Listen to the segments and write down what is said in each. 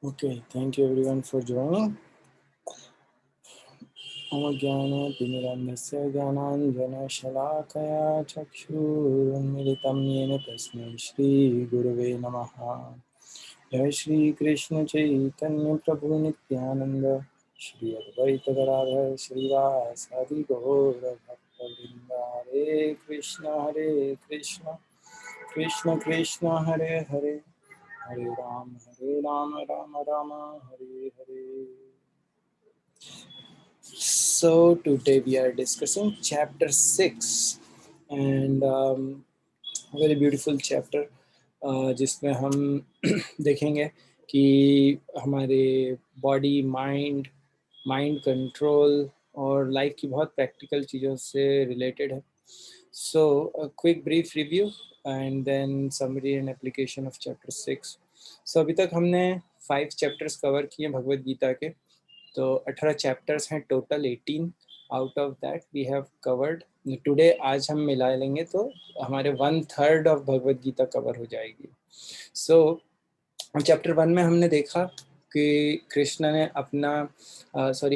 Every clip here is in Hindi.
Okay, thank you everyone for joining. ज्ञानतिमिरन्धस्य ज्ञानाञ्जनशलाकया चक्षुरुन्मिलितं येन तस्मै श्रीगुरवे नमः। जय श्री कृष्ण चैतन्य प्रभु नित्यानंद श्री अद्वैत गदाधर श्रीवासादि गौर भक्तवृंद। हरे कृष्ण कृष्ण कृष्ण हरे हरे, हरे Ram Ram Ram Hare Hare. So today we are discussing chapter 6 and very beautiful chapter जिसमें हम देखेंगे कि हमारे बॉडी माइंड कंट्रोल और लाइफ की बहुत प्रैक्टिकल चीज़ों से रिलेटेड है. So quick brief review and then summary and application of chapter 6. So अभी तक हमने 5 चैप्टर्स कवर किए भगवद गीता के. तो 18 चैप्टर्स हैं total. 18 out of that we have covered today. आज हम मिला लेंगे तो हमारे 1/3 ऑफ भगवद गीता कवर हो जाएगी. सो चैप्टर 1 में हमने देखा कि कृष्ण ने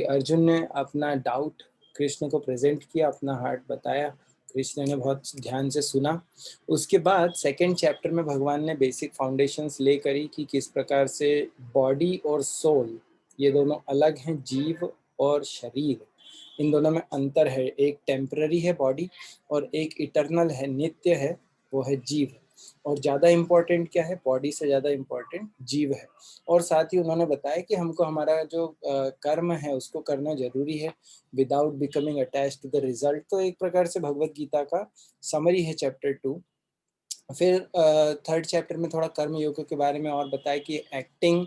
अर्जुन ने अपना डाउट कृष्ण को प्रेजेंट किया, अपना हार्ट बताया. कृष्ण ने बहुत ध्यान से सुना. उसके बाद सेकंड चैप्टर में भगवान ने बेसिक फाउंडेशंस ले करी कि किस प्रकार से बॉडी और सोल ये दोनों अलग हैं, जीव और शरीर. इन दोनों में अंतर है. एक टेम्पररी है बॉडी और एक इटर्नल है, नित्य है, वो है जीव. और ज़्यादा इम्पोर्टेंट क्या है, बॉडी से ज़्यादा इम्पोर्टेंट जीव है. और साथ ही उन्होंने बताया कि हमको हमारा जो कर्म है उसको करना जरूरी है without becoming attach to the result. तो एक प्रकार से भगवत गीता का समरी है चैप्टर 2. फिर थर्ड चैप्टर में थोड़ा कर्म योग के बारे में और बताया कि एक्टिंग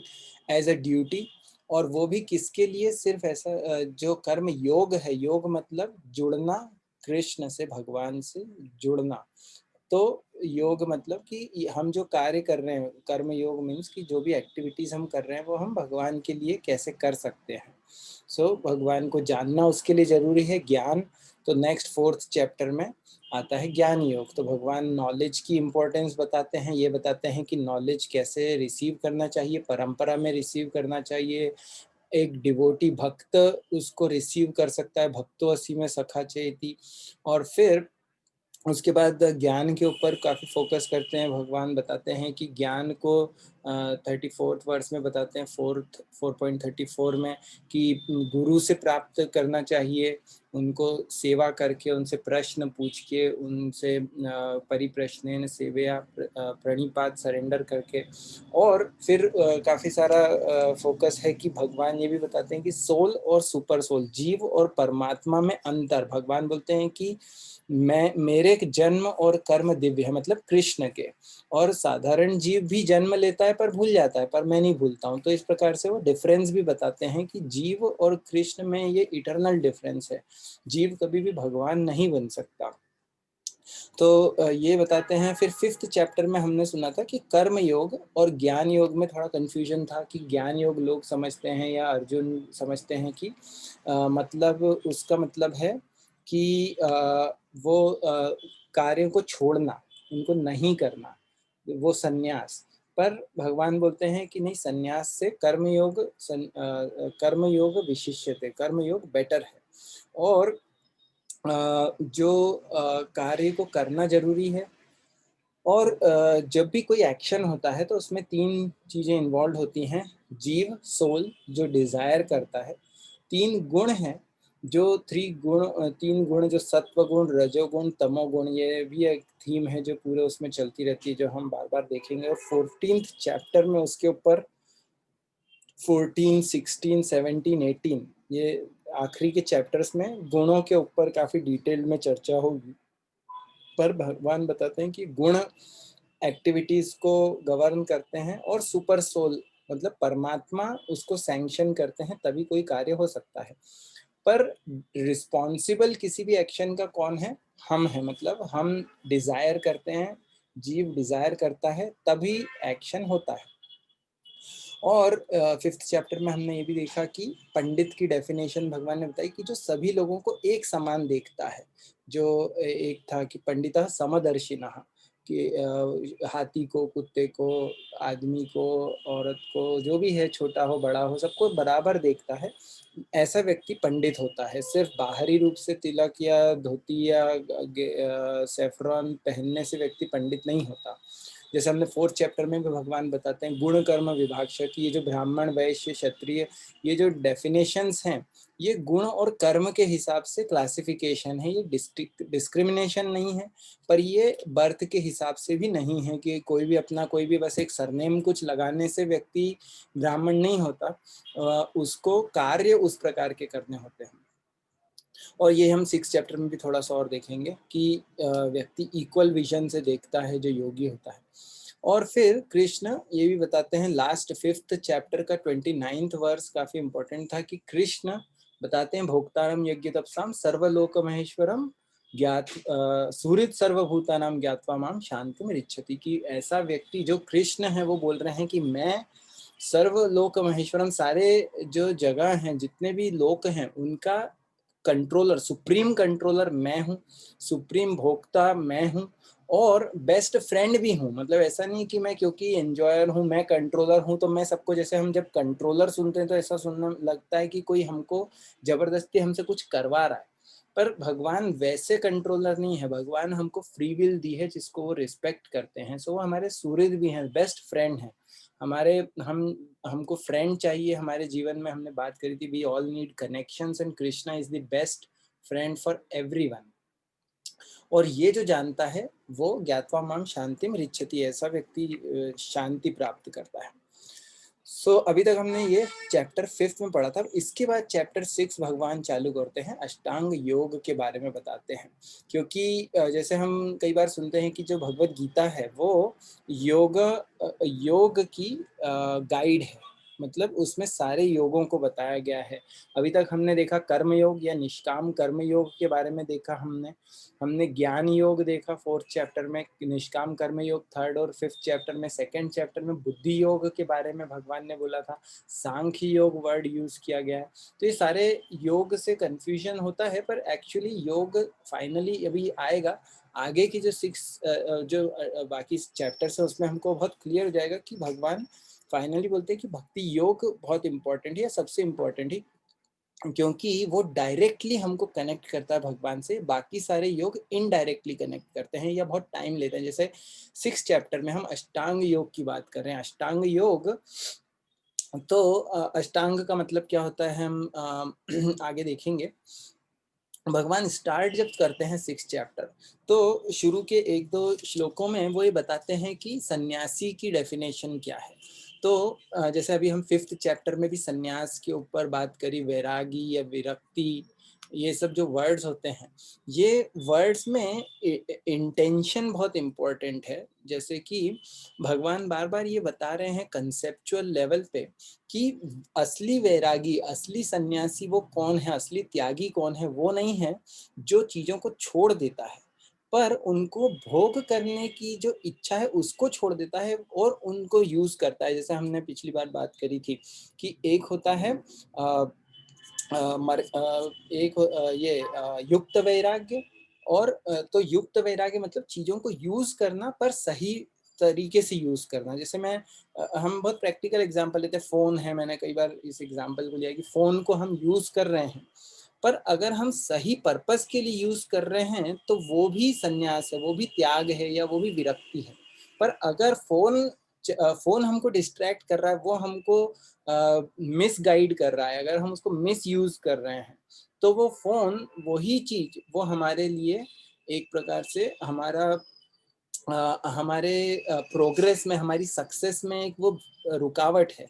एज अ ड्यूटी, और वो भी किसके लिए, सिर्फ ऐसा जो कर्म योग है, योग मतलब जुड़ना कृष्ण से, भगवान से जुड़ना. तो योग मतलब कि हम जो कार्य कर रहे हैं, कर्म योग मीन्स कि जो भी एक्टिविटीज हम कर रहे हैं वो हम भगवान के लिए कैसे कर सकते हैं. सो भगवान को जानना उसके लिए जरूरी है ज्ञान. तो नेक्स्ट फोर्थ चैप्टर में आता है ज्ञान योग. तो भगवान नॉलेज की इम्पोर्टेंस बताते हैं. ये बताते हैं कि नॉलेज कैसे रिसीव करना चाहिए, परंपरा में रिसीव करना चाहिए. एक डिवोटी भक्त उसको रिसीव कर सकता है, भक्तो असी में सखा चेती. और फिर उसके बाद ज्ञान के ऊपर काफ़ी फोकस करते हैं. भगवान बताते हैं कि ज्ञान को 34th वर्स में बताते हैं, 4.34 में, कि गुरु से प्राप्त करना चाहिए. उनको सेवा करके, उनसे प्रश्न पूछ के, उनसे परिप्रश्नेन सेवया प्रणिपात सरेंडर करके. और फिर काफ़ी सारा फोकस है कि भगवान ये भी बताते हैं कि सोल और सुपर सोल, जीव और परमात्मा में अंतर. भगवान बोलते हैं कि मेरे जन्म और कर्म दिव्य है, मतलब कृष्ण के. और साधारण जीव भी जन्म लेता है पर भूल जाता है, पर मैं नहीं भूलता हूँ. तो इस प्रकार से वो डिफरेंस भी बताते हैं कि जीव और कृष्ण में ये इटर्नल डिफरेंस है. जीव कभी भी भगवान नहीं बन सकता. तो ये बताते हैं. फिर फिफ्थ चैप्टर में हमने सुना था कि कर्म योग और ज्ञान योग में थोड़ा कंफ्यूजन था कि ज्ञान योग लोग समझते हैं या अर्जुन समझते हैं कि मतलब उसका मतलब है कि वो कार्यों को छोड़ना, उनको नहीं करना, वो संन्यास. पर भगवान बोलते हैं कि नहीं, संन्यास से कर्मयोग विशिष्यते, कर्मयोग बेटर है. और जो कार्य को करना जरूरी है. और जब भी कोई एक्शन होता है तो उसमें 3 चीज़ें इन्वॉल्व होती हैं. जीव, सोल जो डिज़ायर करता है. 3 गुण हैं, जो 3 गुण जो सत्व गुण, रजोगुण, तमोगुण, ये भी एक थीम है जो पूरे उसमें चलती रहती है, जो हम बार बार देखेंगे. और 14th चैप्टर में उसके ऊपर 14, 16, 17, 18, ये आखिरी के चैप्टर्स में गुणों के ऊपर काफ़ी डिटेल में चर्चा होगी. पर भगवान बताते हैं कि गुण एक्टिविटीज को गवर्न करते हैं और सुपर सोल मतलब परमात्मा उसको सैंक्शन करते हैं, तभी कोई कार्य हो सकता है. पर रिस्पॉन्सिबल किसी भी एक्शन का कौन है, हम हैं. मतलब हम डिजायर करते हैं, जीव डिजायर करता है, तभी एक्शन होता है. और फिफ्थ चैप्टर में हमने ये भी देखा कि पंडित की डेफिनेशन भगवान ने बताई कि जो सभी लोगों को एक समान देखता है. जो एक था कि पंडितः समदर्शिनः, कि हाथी को, कुत्ते को, आदमी को, औरत को, जो भी है, छोटा हो बड़ा हो, सबको बराबर देखता है, ऐसा व्यक्ति पंडित होता है। सिर्फ बाहरी रूप से तिलक या धोती या सेफ्रॉन पहनने से व्यक्ति पंडित नहीं होता। जैसे हमने 4th चैप्टर में भी भगवान बताते हैं गुण कर्म विभागश, कि ये जो ब्राह्मण, वैश्य, क्षत्रिय, ये जो डेफिनेशंस हैं, ये गुण और कर्म के हिसाब से क्लासिफिकेशन है, ये डिस्क्रिमिनेशन नहीं है। पर ये बर्थ के हिसाब से भी नहीं है कि कोई भी अपना कोई भी बस एक सरनेम कुछ लगाने से व्यक्ति ब्राह्मण नहीं होता, उसको कार्य उस प्रकार के करने होते हैं। और ये हम 6 चैप्टर में भी थोड़ा सा और देखेंगे कि व्यक्ति इक्वल विजन से देखता है जो योगी होता है। और फिर कृष्ण ये भी बताते हैं, लास्ट 5th चैप्टर का 29th वर्स काफी इंपॉर्टेंट था, कि कृष्ण बताते हैं भोक्तारम यज्ञ तपसाम सर्वलोक महेश्वरम ज्ञात सुहृद सर्वभूतानाम ज्ञात्वा माम शांति में रिच्छति, कि ऐसा व्यक्ति जो कृष्ण है वो बोल रहे हैं कि मैं सर्वलोक महेश्वरम, सारे जो जगह हैं, जितने भी लोक हैं, उनका कंट्रोलर, सुप्रीम कंट्रोलर मैं हूँ, सुप्रीम भोक्ता मैं हूँ, और बेस्ट फ्रेंड भी हूँ। मतलब ऐसा नहीं कि मैं क्योंकि एंजॉयर हूँ, मैं कंट्रोलर हूँ तो मैं सबको, जैसे हम जब कंट्रोलर सुनते हैं तो ऐसा सुनने लगता है कि कोई हमको जबरदस्ती हमसे कुछ करवा रहा है, पर भगवान वैसे कंट्रोलर नहीं है। भगवान हमको फ्री विल दी है जिसको वो रिस्पेक्ट करते हैं, सो वो हमारे सूर्य भी हैं, बेस्ट फ्रेंड हैं हमारे। हमको फ्रेंड चाहिए हमारे जीवन में, हमने बात करी थी, we all need connections and Krishna is the best friend for everyone. और ये जो जानता है वो ज्ञात्वा माम शांतिम रिच्छति, ऐसा व्यक्ति शांति प्राप्त करता है। अभी तक हमने ये चैप्टर 5 में पढ़ा था। इसके बाद चैप्टर 6 भगवान चालू करते हैं, अष्टांग योग के बारे में बताते हैं। क्योंकि जैसे हम कई बार सुनते हैं कि जो भगवत गीता है वो योग की गाइड है, मतलब उसमें सारे योगों को बताया गया है। अभी तक हमने देखा कर्म योग या निष्काम कर्म योग के बारे में देखा, हमने ज्ञान योग देखा 4th चैप्टर में, निष्काम कर्म योग 3rd और 5th चैप्टर में। 2nd चैप्टर में बुद्धि योग के बारे में भगवान ने बोला था, सांख्य योग वर्ड यूज किया गया है। तो ये सारे योग से कंफ्यूजन होता है, पर एक्चुअली योग फाइनली अभी आएगा, आगे की जो 6 बाकी चैप्टर्स है उसमें हमको बहुत क्लियर हो जाएगा कि भगवान फाइनली बोलते हैं कि भक्ति योग बहुत इंपॉर्टेंट है, सबसे इंपॉर्टेंट है, क्योंकि वो डायरेक्टली हमको कनेक्ट करता है भगवान से। बाकी सारे योग इनडायरेक्टली कनेक्ट करते हैं या बहुत टाइम लेते हैं। जैसे 6 चैप्टर में हम अष्टांग योग की बात कर रहे हैं। अष्टांग योग तो अष्टांग का मतलब क्या होता है हम आगे देखेंगे। भगवान स्टार्ट जब करते हैं 6 चैप्टर, तो शुरू के 1-2 श्लोकों में वो ये बताते हैं कि सन्यासी की डेफिनेशन क्या है। तो जैसे अभी हम 5th चैप्टर में भी सन्यास के ऊपर बात करी, वैरागी या विरक्ति, ये सब जो वर्ड्स होते हैं, ये वर्ड्स में इंटेंशन बहुत इम्पोर्टेंट है। जैसे कि भगवान बार बार ये बता रहे हैं कंसेप्चुअल लेवल पे कि असली वैरागी, असली सन्यासी वो कौन है, असली त्यागी कौन है। वो नहीं है जो चीजों को छोड़ देता है, पर उनको भोग करने की जो इच्छा है उसको छोड़ देता है और उनको यूज करता है। जैसे हमने पिछली बार बात करी थी कि एक होता है ये युक्त वैराग्य, और तो युक्त वैराग्य मतलब चीजों को यूज करना पर सही तरीके से यूज करना। जैसे हम बहुत प्रैक्टिकल एग्जांपल लेते हैं, फोन है, मैंने कई बार इस एग्जांपल को लिया कि फोन को हम यूज कर रहे हैं, पर अगर हम सही पर्पस के लिए यूज कर रहे हैं तो वो भी संन्यास है, वो भी त्याग है या वो भी विरक्ति है। पर अगर फोन हमको डिस्ट्रैक्ट कर रहा है, वो हमको मिस गाइड कर रहा है, अगर हम उसको मिस यूज कर रहे हैं, तो वो फोन, वही चीज, वो हमारे लिए एक प्रकार से हमारे प्रोग्रेस में, हमारी सक्सेस में एक वो रुकावट है।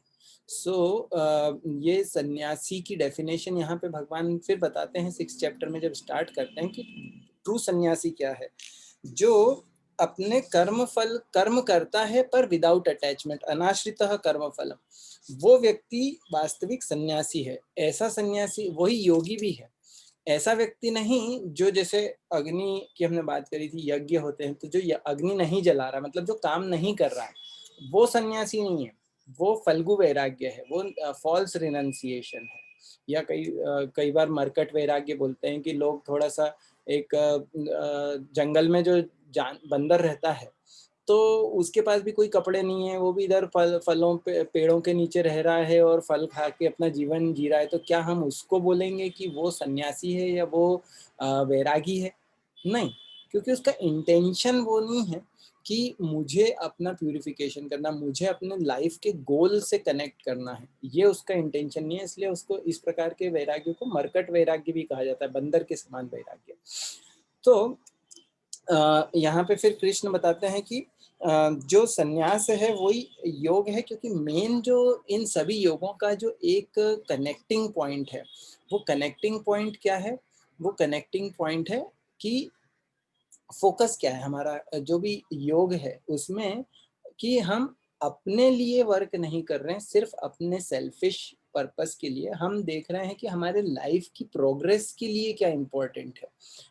ये सन्यासी की डेफिनेशन यहाँ पे भगवान फिर बताते हैं 6 चैप्टर में, जब स्टार्ट करते हैं कि ट्रू सन्यासी क्या है। जो अपने कर्म करता है पर विदाउट अटैचमेंट, अनाश्रितः कर्म फलम, वो व्यक्ति वास्तविक सन्यासी है। ऐसा सन्यासी वही योगी भी है। ऐसा व्यक्ति नहीं जो, जैसे अग्नि की हमने बात करी थी, यज्ञ होते हैं, तो जो अग्नि नहीं जला रहा, मतलब जो काम नहीं कर रहा है, वो सन्यासी नहीं है, वो फल्गु वैराग्य है, वो फॉल्स रिनंसिएशन है। या कई बार मरकट वैराग्य बोलते हैं कि लोग थोड़ा सा एक जंगल में जो बंदर रहता है, तो उसके पास भी कोई कपड़े नहीं है, वो भी इधर फलों पे पेड़ों के नीचे रह रहा है और फल खा के अपना जीवन जी रहा है, तो क्या हम उसको बोलेंगे कि वो सन्यासी है या वो वैरागी है? नहीं, क्योंकि उसका इंटेंशन वो नहीं है कि मुझे अपना प्यूरिफिकेशन करना, मुझे अपने लाइफ के गोल से कनेक्ट करना है, ये उसका इंटेंशन नहीं है। इसलिए उसको इस प्रकार के वैराग्य को मरकट वैराग्य भी कहा जाता है, बंदर के समान वैराग्य। तो यहाँ पे फिर कृष्ण बताते हैं कि जो सन्यास है वही योग है, क्योंकि मेन जो इन सभी योगों का जो एक कनेक्टिंग पॉइंट है, वो कनेक्टिंग पॉइंट क्या है? वो कनेक्टिंग पॉइंट है कि फोकस क्या है हमारा, जो भी योग है उसमें, कि हम अपने लिए वर्क नहीं कर रहे हैं, सिर्फ अपने सेल्फिश पर्पस के लिए हम देख रहे हैं कि हमारे लाइफ की प्रोग्रेस के लिए क्या इम्पोर्टेंट है,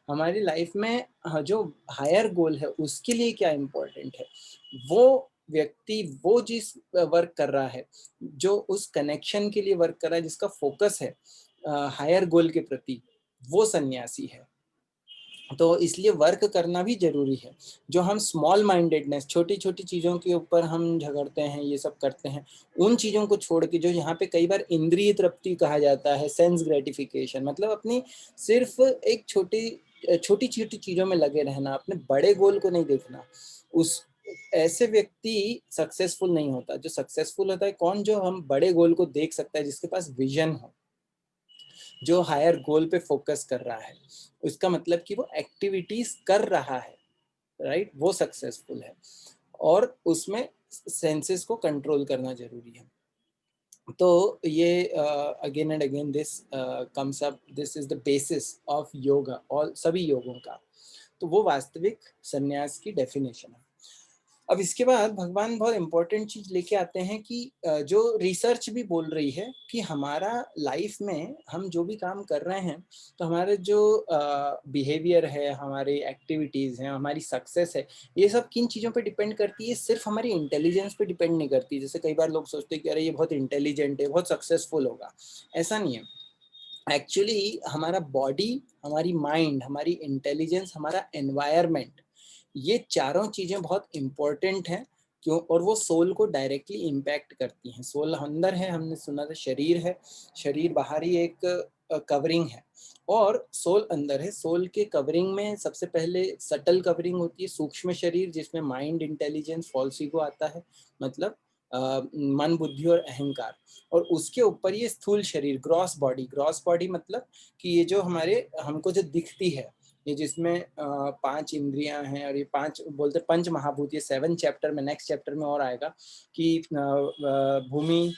हमारी लाइफ में जो हायर गोल है उसके लिए क्या इम्पोर्टेंट है। वो व्यक्ति वो जिस वर्क कर रहा है, जो उस कनेक्शन के लिए वर्क कर रहा है, जिसका फोकस है हायर गोल के प्रति, वो सन्यासी है। तो इसलिए वर्क करना भी जरूरी है। जो हम स्मॉल माइंडेडनेस, छोटी छोटी चीज़ों के ऊपर हम झगड़ते हैं, ये सब करते हैं, उन चीज़ों को छोड़ के, जो यहाँ पे कई बार इंद्रिय तृप्ति कहा जाता है, सेंस ग्रेटिफिकेशन, मतलब अपनी सिर्फ एक छोटी छोटी छोटी चीज़ों में लगे रहना, अपने बड़े गोल को नहीं देखना, उस ऐसे व्यक्ति सक्सेसफुल नहीं होता। जो सक्सेसफुल होता है कौन? जो हम बड़े गोल को देख सकता है, जिसके पास विजन हो, जो हायर गोल पे फोकस कर रहा है, उसका मतलब कि वो एक्टिविटीज कर रहा है, राइट, वो सक्सेसफुल है। और उसमें सेंसेस को कंट्रोल करना जरूरी है। तो ये again and again this comes up, this is the basis of yoga, और सभी योगों का। तो वो वास्तविक सन्यास की डेफिनेशन है। अब इसके बाद भगवान बहुत इंपॉर्टेंट चीज लेके आते हैं कि जो रिसर्च भी बोल रही है कि हमारा लाइफ में हम जो भी काम कर रहे हैं, तो हमारे जो बिहेवियर है, हमारी एक्टिविटीज हैं, हमारी सक्सेस है, ये सब किन चीज़ों पे डिपेंड करती है? सिर्फ हमारी इंटेलिजेंस पे डिपेंड नहीं करती। जैसे कई बार लोग सोचते हैं कि अरे ये बहुत इंटेलिजेंट है, बहुत सक्सेसफुल होगा, ऐसा नहीं है। एक्चुअली हमारा बॉडी, हमारी माइंड, हमारी इंटेलिजेंस, हमारा एनवायरनमेंट, ये चारों चीजें बहुत इंपॉर्टेंट हैं। क्यों? और वो सोल को डायरेक्टली इम्पैक्ट करती हैं। सोल अंदर है, हमने सुना था शरीर है, शरीर बाहरी एक कवरिंग है, और सोल अंदर है। सोल के कवरिंग में सबसे पहले सटल कवरिंग होती है, सूक्ष्म शरीर, जिसमें माइंड, इंटेलिजेंस, फॉल्स ईगो आता है, मतलब मन, बुद्धि और अहंकार। और उसके ऊपर ये स्थूल शरीर, ग्रॉस बॉडी। ग्रॉस बॉडी मतलब कि ये जो हमारे हमको जो दिखती है, ये जिसमें 5 इंद्रियां हैं, और ये 5 बोलते पंच महाभूत, ये 7 चैप्टर में, नेक्स्ट चैप्टर में और आएगा कि भूमि,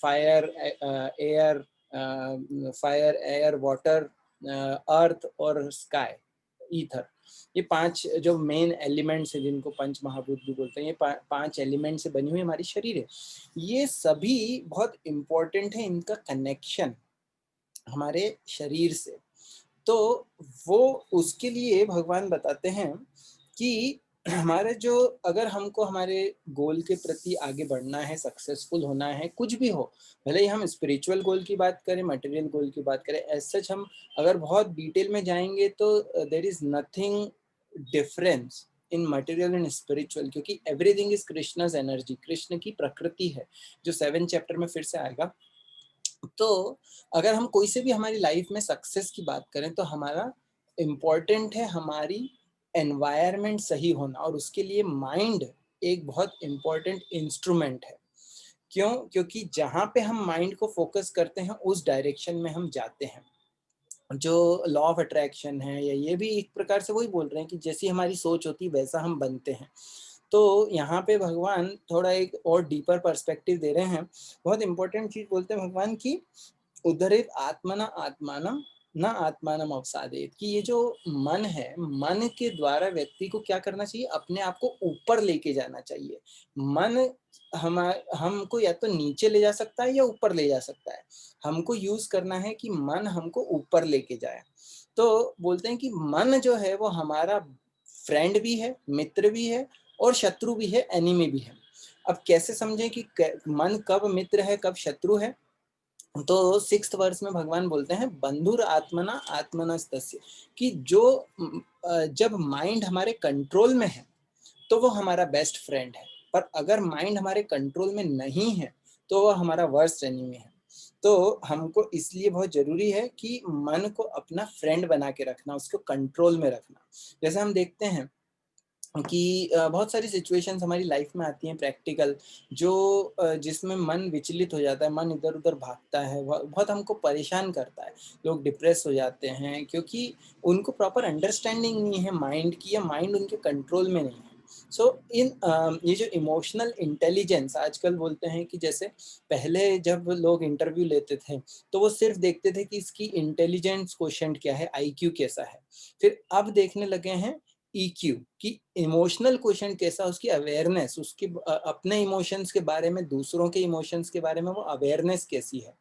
fire, air, fire, air, water, earth और स्काई, ईथर, ये 5 जो मेन एलिमेंट्स है, जिनको पंच महाभूत भी बोलते हैं, ये 5 एलिमेंट से बनी हुई हमारी शरीर है। ये सभी बहुत इम्पोर्टेंट है, इनका कनेक्शन हमारे शरीर से। तो वो उसके लिए भगवान बताते हैं कि हमारे जो, अगर हमको हमारे गोल के प्रति आगे बढ़ना है, सक्सेसफुल होना है, कुछ भी हो, भले ही हम स्पिरिचुअल गोल की बात करें, मटेरियल गोल की बात करें, एज सच हम अगर बहुत डिटेल में जाएंगे तो there is nothing difference in material and spiritual, क्योंकि everything is Krishna's energy, Krishna की प्रकृति है, जो 7 चैप्टर में फिर से आएगा। तो अगर हम कोई से भी हमारी लाइफ में सक्सेस की बात करें, तो हमारा इम्पोर्टेंट है हमारी एनवायरनमेंट सही होना, और उसके लिए माइंड एक बहुत इम्पोर्टेंट इंस्ट्रूमेंट है। क्यों? क्योंकि जहाँ पे हम माइंड को फोकस करते हैं, उस डायरेक्शन में हम जाते हैं। जो लॉ ऑफ अट्रैक्शन है, या ये भी एक प्रकार से वही बोल रहे हैं कि जैसी हमारी सोच होती है वैसा हम बनते हैं। तो यहाँ पे भगवान थोड़ा एक और डीपर पर्सपेक्टिव दे रहे हैं। बहुत इंपॉर्टेंट चीज बोलते हैं भगवान की, उद्धरेत आत्मना आत्मानम न आत्मानम अवसादेत, कि ये जो मन है, मन के द्वारा व्यक्ति को क्या करना चाहिए? अपने आप को ऊपर लेके जाना चाहिए। मन हमको या तो नीचे ले जा सकता है या ऊपर ले जा सकता है। हमको यूज करना है कि मन हमको ऊपर लेके जाए। तो बोलते हैं कि मन जो है वो हमारा फ्रेंड भी है, मित्र भी है, और शत्रु भी है, एनिमी भी है। अब कैसे समझें कि मन कब मित्र है, कब शत्रु है? तो 6th वर्स में भगवान बोलते हैं बंधुर आत्मना आत्मनस्तस्य, कि जो जब माइंड हमारे कंट्रोल में है तो वो हमारा बेस्ट फ्रेंड है, पर अगर माइंड हमारे कंट्रोल में नहीं है तो वो हमारा वर्स्ट एनिमी है। तो हमको इसलिए बहुत जरूरी है कि मन को अपना फ्रेंड बना के रखना, उसको कंट्रोल में रखना। जैसे हम देखते हैं कि बहुत सारी सिचुएशंस हमारी लाइफ में आती हैं प्रैक्टिकल, जो जिसमें मन विचलित हो जाता है, मन इधर उधर भागता है, बहुत हमको परेशान करता है। लोग डिप्रेस हो जाते हैं क्योंकि उनको प्रॉपर अंडरस्टैंडिंग नहीं है माइंड की, या माइंड उनके कंट्रोल में नहीं है। सो ये जो इमोशनल इंटेलिजेंस आजकल बोलते हैं, कि जैसे पहले जब लोग इंटरव्यू लेते थे तो वो सिर्फ देखते थे कि इसकी इंटेलिजेंस क्वोशेंट क्या है, आईक्यू कैसा है। फिर अब देखने लगे हैं ईक्यू, कि इमोशनल क्वेश्चन कैसा, उसकी अवेयरनेस, उसके अपने इमोशंस के बारे में, दूसरों के इमोशंस के बारे में वो अवेयरनेस कैसी है,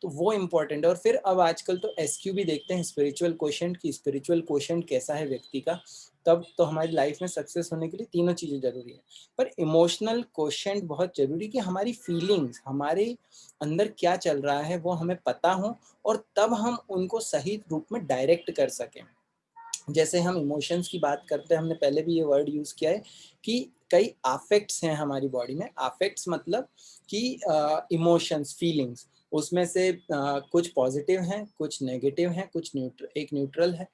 तो वो इम्पोर्टेंट है। और फिर अब आजकल तो एसक्यू भी देखते हैं, स्पिरिचुअल क्वेश्चन, की स्पिरिचुअल क्वेश्चन कैसा है व्यक्ति का। तब तो हमारी लाइफ में सक्सेस होने के लिए तीनों चीज़ें जरूरी है। पर इमोशनल क्वेश्चन बहुत जरूरी, कि हमारी फीलिंग्स, हमारे अंदर क्या चल रहा है वो हमें पता हो, और तब हम उनको सही रूप में डायरेक्ट कर सकें। जैसे हम इमोशंस की बात करते हैं, हमने पहले भी ये वर्ड यूज किया है कि कई अफेक्ट्स हैं हमारी बॉडी में। अफेक्ट्स मतलब कि इमोशंस, फीलिंग्स, उसमें से कुछ पॉजिटिव हैं, कुछ नेगेटिव हैं, कुछ एक न्यूट्रल है।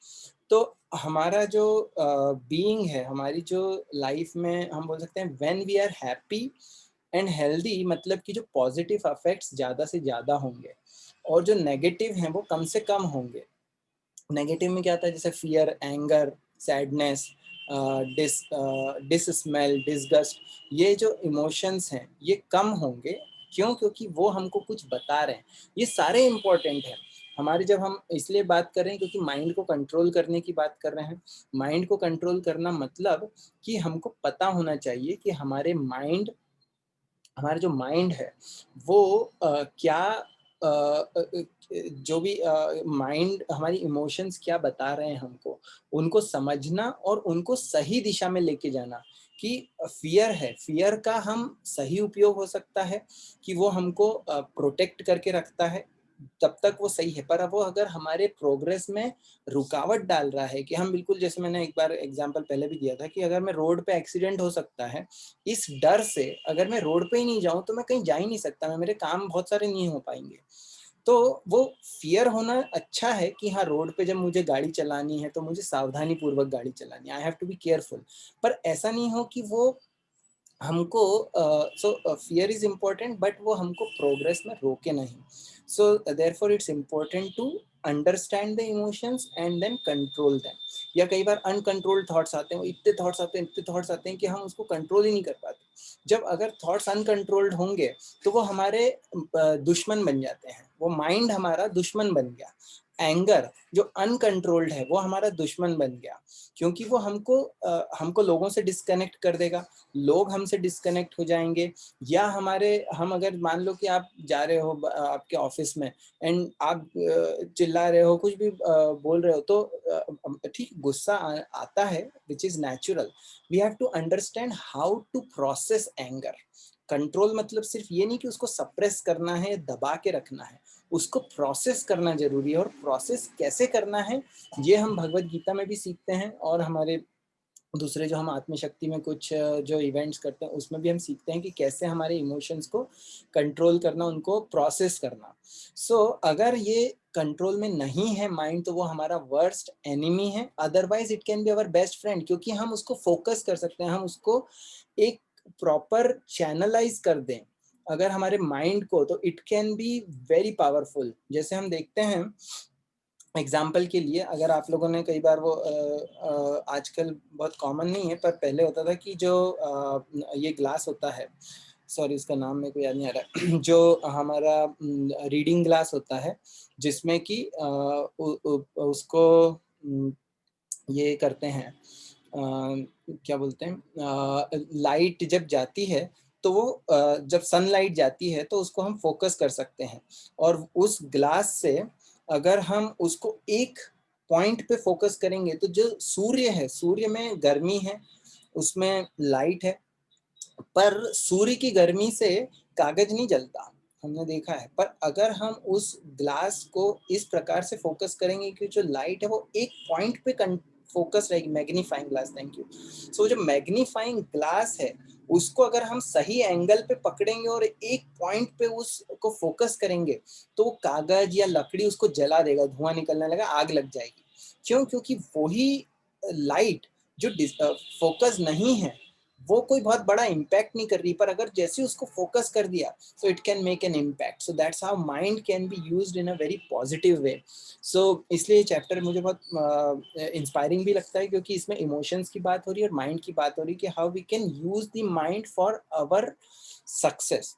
तो हमारा जो बीइंग है, हमारी जो लाइफ में, हम बोल सकते हैं when we are happy and healthy, मतलब कि जो पॉजिटिव अफेक्ट्स ज़्यादा से ज़्यादा होंगे और जो नेगेटिव हैं वो कम से कम होंगे। नेगेटिव में क्या आता है, जैसे फियर, एंगर, सैडनेस, डिसस्मेल, डिसगस्ट, ये जो इमोशंस हैं ये कम होंगे। क्यों? क्योंकि वो हमको कुछ बता रहे हैं। ये सारे इंपॉर्टेंट हैं हमारे, जब हम इसलिए बात कर रहे हैं क्योंकि माइंड को कंट्रोल करने की बात कर रहे हैं। माइंड को कंट्रोल करना मतलब कि हमको पता होना चाहिए कि हमारा जो माइंड है वो क्या, जो भी माइंड, हमारी इमोशंस क्या बता रहे हैं हमको, उनको समझना और उनको सही दिशा में लेके जाना। कि फियर है, फियर का हम सही उपयोग हो सकता है कि वो हमको प्रोटेक्ट करके रखता है, तब तक वो सही है। पर अब वो अगर हमारे प्रोग्रेस में रुकावट डाल रहा है, कि हम बिल्कुल, जैसे मैंने एक बार एग्जांपल पहले भी दिया था, कि अगर मैं रोड पे एक्सीडेंट हो सकता है, इस डर से अगर मैं रोड पे ही नहीं जाऊं तो मैं कहीं जा ही नहीं सकता, मैं, मेरे काम बहुत सारे नहीं हो पाएंगे। तो वो फियर होना अच्छा है कि हाँ, रोड पे जब मुझे गाड़ी चलानी है तो मुझे सावधानी पूर्वक गाड़ी चलानी है, I have to be careful. पर ऐसा नहीं हो कि वो हमको, so fear is important but वो हमको प्रोग्रेस में रोके नहीं। So therefore it's important to understand the emotions and then control them. या कई बार अनकंट्रोल्ड थॉट्स आते हैं, वो इतने थॉट्स आते हैं, इतने थॉट्स आते हैं कि हम उसको कंट्रोल ही नहीं कर पाते। जब अगर थॉट्स अनकंट्रोल्ड होंगे तो वो हमारे दुश्मन बन जाते हैं, वो माइंड हमारा दुश्मन बन गया। एंगर जो अनकंट्रोल्ड है वो हमारा दुश्मन बन गया, क्योंकि वो हमको लोगों से डिस्कनेक्ट कर देगा, लोग हमसे डिस्कनेक्ट हो जाएंगे। या हम अगर मान लो कि आप जा रहे हो आपके ऑफिस में, एंड आप चिल्ला रहे हो, कुछ भी बोल रहे हो, तो ठीक, गुस्सा आता है, which is natural. We have to understand how to process anger. Control मतलब सिर्फ ये नहीं कि उसको सप्रेस करना है, दबा के रखना है, उसको प्रोसेस करना जरूरी है। और प्रोसेस कैसे करना है ये हम भगवत गीता में भी सीखते हैं, और हमारे दूसरे जो हम आत्मशक्ति में कुछ जो इवेंट्स करते हैं उसमें भी हम सीखते हैं कि कैसे हमारे इमोशंस को कंट्रोल करना, उनको प्रोसेस करना। सो अगर ये कंट्रोल में नहीं है माइंड, तो वो हमारा वर्स्ट एनिमी है। Otherwise it can be our best friend, क्योंकि हम उसको फोकस कर सकते हैं, हम उसको एक प्रॉपर चैनलाइज कर दें अगर हमारे माइंड को, तो it can be very powerful. जैसे हम देखते हैं एग्जाम्पल के लिए, अगर आप लोगों ने कई बार वो आजकल बहुत कॉमन नहीं है पर पहले होता था कि जो ये ग्लास होता है, सॉरी इसका नाम मेरे को याद नहीं आ रहा जो हमारा रीडिंग ग्लास होता है, जिसमें कि उसको ये करते हैं, क्या बोलते हैं, लाइट जब जाती है तो वो जब सनलाइट जाती है तो उसको हम फोकस कर सकते हैं। और उस ग्लास से अगर हम उसको एक पॉइंट पे फोकस करेंगे तो जो सूर्य है, सूर्य में गर्मी है, उसमें लाइट है, पर सूर्य की गर्मी से कागज नहीं जलता, हमने देखा है। पर अगर हम उस ग्लास को इस प्रकार से फोकस करेंगे कि जो लाइट है वो एक पॉइंट पे फोकस रहेगी, मैग्नीफाइंग ग्लास, थैंक यू। सो जो मैग्नीफाइंग ग्लास है उसको अगर हम सही एंगल पे पकड़ेंगे और एक पॉइंट पे उसको फोकस करेंगे तो वो कागज या लकड़ी उसको जला देगा, धुआं निकलने लगा, आग लग जाएगी। क्यों? क्योंकि वही लाइट जो फोकस नहीं है वो कोई बहुत बड़ा इम्पैक्ट नहीं कर रही, पर अगर जैसे उसको फोकस कर दिया so it can make an impact. So that's how mind can be used in a very positive way. So इसलिए चैप्टर मुझे बहुत इंस्पायरिंग भी लगता है, क्योंकि इसमें इमोशंस की बात हो रही है और माइंड की बात हो रही है कि how we can use the mind for our success.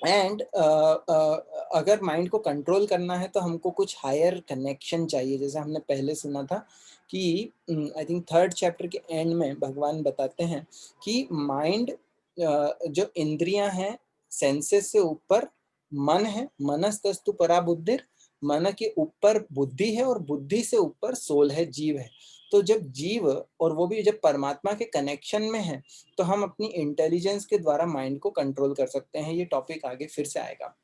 And अगर माइंड को कंट्रोल करना है तो हमको कुछ हायर कनेक्शन चाहिए। जैसे हमने पहले सुना था कि आई थिंक थर्ड चैप्टर के एंड में भगवान बताते हैं कि माइंड, जो इंद्रियां हैं, सेंसेस से ऊपर मन है, मनस्तस्तु परा बुद्धिर, मन के ऊपर बुद्धि है और बुद्धि से ऊपर सोल है, जीव है। तो जब जीव, और वो भी जब परमात्मा के कनेक्शन में है, तो हम अपनी इंटेलिजेंस के द्वारा माइंड को कंट्रोल कर सकते हैं। ये टॉपिक आगे फिर से आएगा।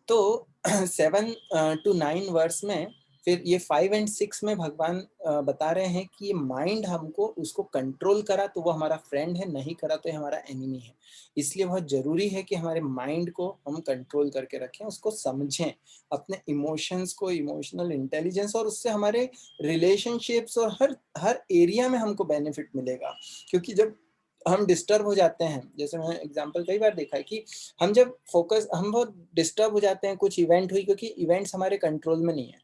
तो 7 to 9 वर्स में, फिर ये 5 and 6 में भगवान बता रहे हैं कि ये माइंड हमको उसको कंट्रोल करा तो वो हमारा फ्रेंड है, नहीं करा तो ये हमारा एनिमी है। इसलिए बहुत जरूरी है कि हमारे माइंड को हम कंट्रोल करके रखें, उसको समझें, अपने इमोशंस को, इमोशनल इंटेलिजेंस, और उससे हमारे रिलेशनशिप्स और हर हर एरिया में हमको बेनिफिट मिलेगा। क्योंकि जब हम डिस्टर्ब हो जाते हैं, जैसे मैं एग्जांपल कई बार देखा है कि हम बहुत डिस्टर्ब हो जाते हैं, कुछ इवेंट हुई, क्योंकि इवेंट्स हमारे कंट्रोल में नहीं है,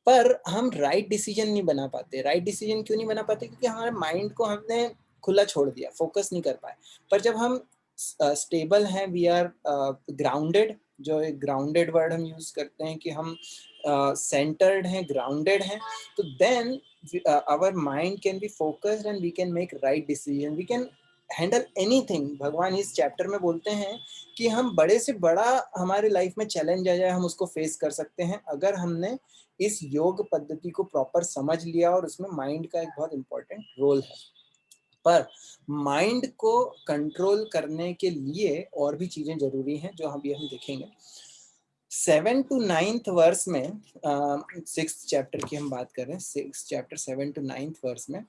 पर हम राइट डिसीजन नहीं बना पाते। राइट डिसीजन क्यों नहीं बना पाते? क्योंकि हमारे माइंड को हमने खुला छोड़ दिया, फोकस नहीं कर पाए। पर जब हम स्टेबल हैं, वी आर ग्राउंडेड, जो एक ग्राउंडेड वर्ड हम यूज करते हैं कि हम सेंटर्ड हैं, ग्राउंडेड हैं, तो then our mind can be focused and we can make right decision, we can handle anything. भगवान इस चैप्टर में बोलते हैं कि हम बड़े से बड़ा हमारे लाइफ में चैलेंज आ जाए, हम उसको फेस कर सकते हैं अगर हमने इस योग पद्धति को प्रॉपर समझ लिया, और उसमें माइंड का एक बहुत इंपॉर्टेंट रोल है। पर माइंड को कंट्रोल करने के लिए और भी चीजें जरूरी हैं, जो हम देखेंगे। 7 to 9 वर्स में, 6th चैप्टर की हम बात कर रहे हैं, 6th चैप्टर 7 to 9 वर्स में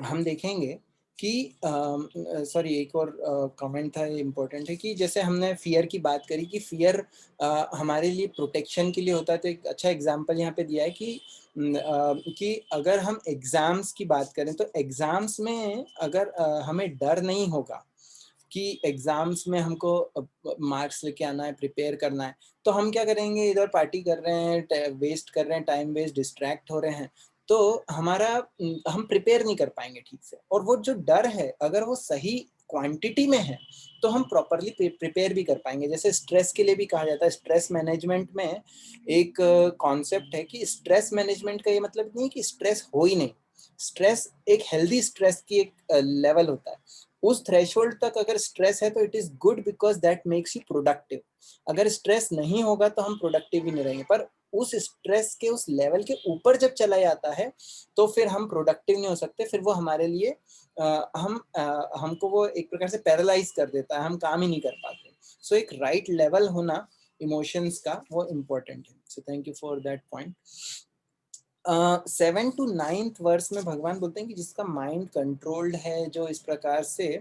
हम देखेंगे कि सॉरी, एक और कमेंट था, ये इम्पोर्टेंट है कि जैसे हमने फियर की बात करी कि फियर हमारे लिए प्रोटेक्शन के लिए होता है। तो एक अच्छा एग्जांपल यहाँ पे दिया है कि अगर हम एग्जाम्स की बात करें तो एग्जाम्स में अगर हमें डर नहीं होगा कि एग्जाम्स में हमको मार्क्स लेके आना है, प्रिपेयर करना है, तो हम क्या करेंगे? इधर पार्टी कर रहे हैं, वेस्ट कर रहे हैं, टाइम वेस्ट, डिस्ट्रैक्ट हो रहे हैं, तो हम प्रिपेयर नहीं कर पाएंगे ठीक से। और वो जो डर है अगर वो सही क्वांटिटी में है तो हम प्रॉपरली प्रिपेयर भी कर पाएंगे। जैसे स्ट्रेस के लिए भी कहा जाता है, स्ट्रेस मैनेजमेंट में एक कॉन्सेप्ट है कि स्ट्रेस मैनेजमेंट का ये मतलब नहीं कि स्ट्रेस हो ही नहीं। स्ट्रेस, एक हेल्दी स्ट्रेस की एक लेवल होता है, उस थ्रेशोल्ड तक अगर स्ट्रेस है तो it is good because that makes you productive. अगर स्ट्रेस नहीं होगा तो हम प्रोडक्टिव ही नहीं रहेंगे। पर उस स्ट्रेस के उस लेवल के ऊपर जब चला जाता है तो फिर हम प्रोडक्टिव नहीं हो सकते, फिर वो हमारे लिए हमको वो एक प्रकार से पैरालाइज कर देता है, हम काम ही नहीं कर पाते। सो एक राइट लेवल होना इमोशंस का वो इम्पोर्टेंट है। So thank you for that point. 7 to 9 verse में भगवान बोलते हैं कि जिसका माइंड कंट्रोल्ड है, जो इस प्रकार से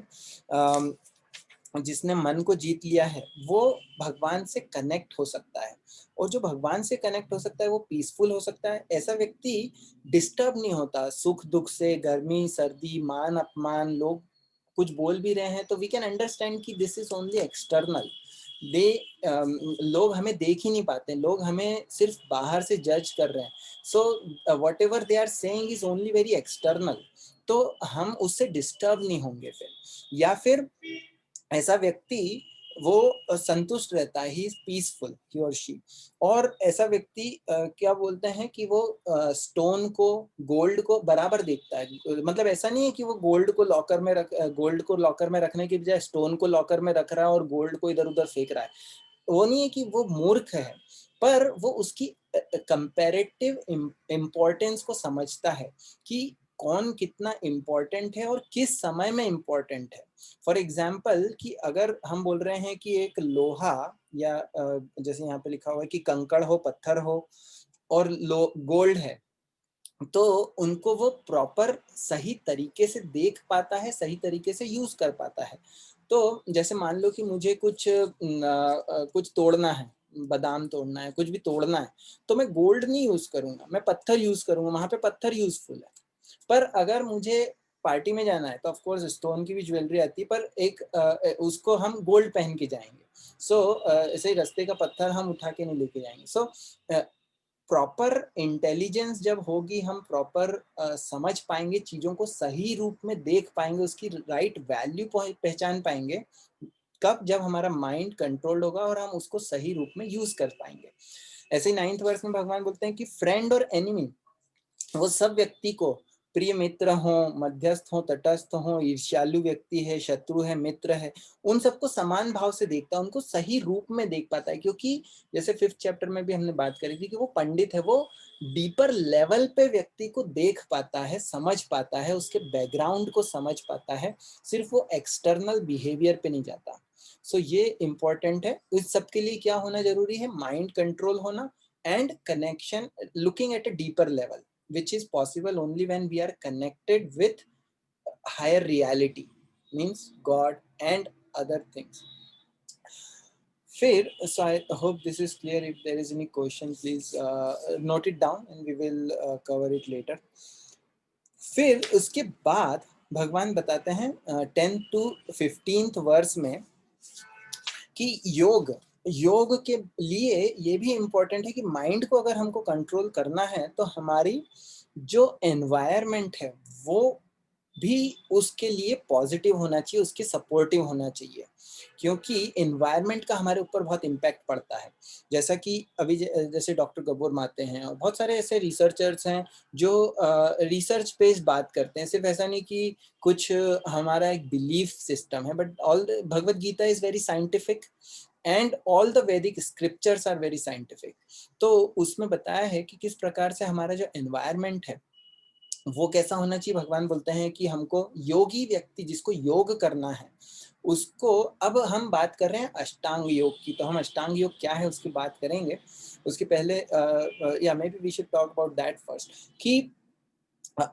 जिसने मन को जीत लिया है, वो भगवान से कनेक्ट हो सकता है। और जो भगवान से कनेक्ट हो सकता है वो पीसफुल हो सकता है। ऐसा व्यक्ति डिस्टर्ब नहीं होता सुख दुख से, गर्मी सर्दी, मान अपमान, लोग कुछ बोल भी रहे हैं तो वी कैन अंडरस्टैंड कि दिस इज ओनली एक्सटर्नल। दे लोग हमें देख ही नहीं पाते, लोग हमें सिर्फ बाहर से जज कर रहे हैं। So whatever they are saying is only very external, तो हम उससे डिस्टर्ब नहीं होंगे फिर। या फिर ऐसा व्यक्ति वो संतुष्ट रहता है, ही इज पीसफुल, ही और शी। और ऐसा व्यक्ति क्या बोलते हैं कि वो स्टोन को, गोल्ड को बराबर देखता है। मतलब ऐसा नहीं है कि वो गोल्ड को लॉकर में रखने के बजाय स्टोन को लॉकर में रख रहा है और गोल्ड को इधर उधर फेंक रहा है। वो नहीं है कि वो मूर्ख है, पर वो उसकी कंपैरेटिव इम्पोर्टेंस को समझता है कि कौन कितना इम्पोर्टेंट है और किस समय में इम्पोर्टेंट है। फॉर एग्जाम्पल कि अगर हम बोल रहे हैं कि एक लोहा या जैसे यहाँ पे लिखा हुआ है कि कंकड़ हो, पत्थर हो और गोल्ड है, तो उनको वो प्रॉपर सही तरीके से देख पाता है, सही तरीके से यूज कर पाता है। तो जैसे मान लो कि मुझे कुछ तोड़ना है, बादाम तोड़ना है, कुछ भी तोड़ना है, तो मैं गोल्ड नहीं यूज करूंगा, मैं पत्थर यूज करूंगा, वहां पे पत्थर यूजफुल है। पर अगर मुझे पार्टी में जाना है तो ऑफ कोर्स स्टोन की भी ज्वेलरी आती है, पर उसको हम गोल्ड पहन के जाएंगे। ऐसे ही रास्ते का पत्थर हम उठा के नहीं लेके जाएंगे। प्रॉपर इंटेलिजेंस जब होगी, हम प्रॉपर समझ पाएंगे चीजों को, सही रूप में देख पाएंगे, उसकी राइट वैल्यू पहचान पाएंगे, कब जब हमारा माइंड कंट्रोल्ड होगा और हम उसको सही रूप में यूज कर पाएंगे। ऐसे ही 9th वर्ष में भगवान बोलते हैं कि फ्रेंड और एनिमी वो सब व्यक्ति को, प्रिय मित्र हो, मध्यस्थ हो, तटस्थ हो, ईर्ष्यालु व्यक्ति है, शत्रु है, मित्र है, उन सबको समान भाव से देखता है, उनको सही रूप में देख पाता है। क्योंकि जैसे 5th चैप्टर में भी हमने बात करी थी कि वो पंडित है, वो डीपर लेवल पे व्यक्ति को देख पाता है, समझ पाता है, उसके बैकग्राउंड को समझ पाता है, सिर्फ वो एक्सटर्नल बिहेवियर पे नहीं जाता। ये इंपॉर्टेंट है। इस सब के लिए क्या होना जरूरी है? माइंड कंट्रोल होना and connection, looking at a deeper level, which is possible only when we are connected with higher reality, means God and other things. फिर so I hope this is clear. If there is any question, please note it down and we will cover it later. फिर उसके बाद भगवान बताते हैं 10th to 15th वर्स में कि योग के लिए ये भी इम्पोर्टेंट है कि माइंड को अगर हमको कंट्रोल करना है तो हमारी जो एनवायरनमेंट है वो भी उसके लिए पॉजिटिव होना चाहिए, उसके सपोर्टिव होना चाहिए, क्योंकि एनवायरनमेंट का हमारे ऊपर बहुत इम्पैक्ट पड़ता है। जैसा कि अभी जैसे डॉक्टर गब्बर माते हैं और बहुत सारे ऐसे रिसर्चर्स हैं जो रिसर्च बेस्ड बात करते हैं। सिर्फ ऐसा नहीं कि कुछ हमारा एक बिलीफ सिस्टम है, but all Bhagavad Gita is very scientific and all the Vedic scriptures are very scientific. तो उसमें बताया है कि किस प्रकार से हमारा जो एनवायरनमेंट है वो कैसा होना चाहिए। भगवान बोलते हैं कि हमको योगी व्यक्ति, जिसको योग करना है उसको, अब हम बात कर रहे हैं अष्टांग योग की, तो हम अष्टांग योग क्या है उसकी बात करेंगे। उसके पहले या maybe we should talk about that first, कि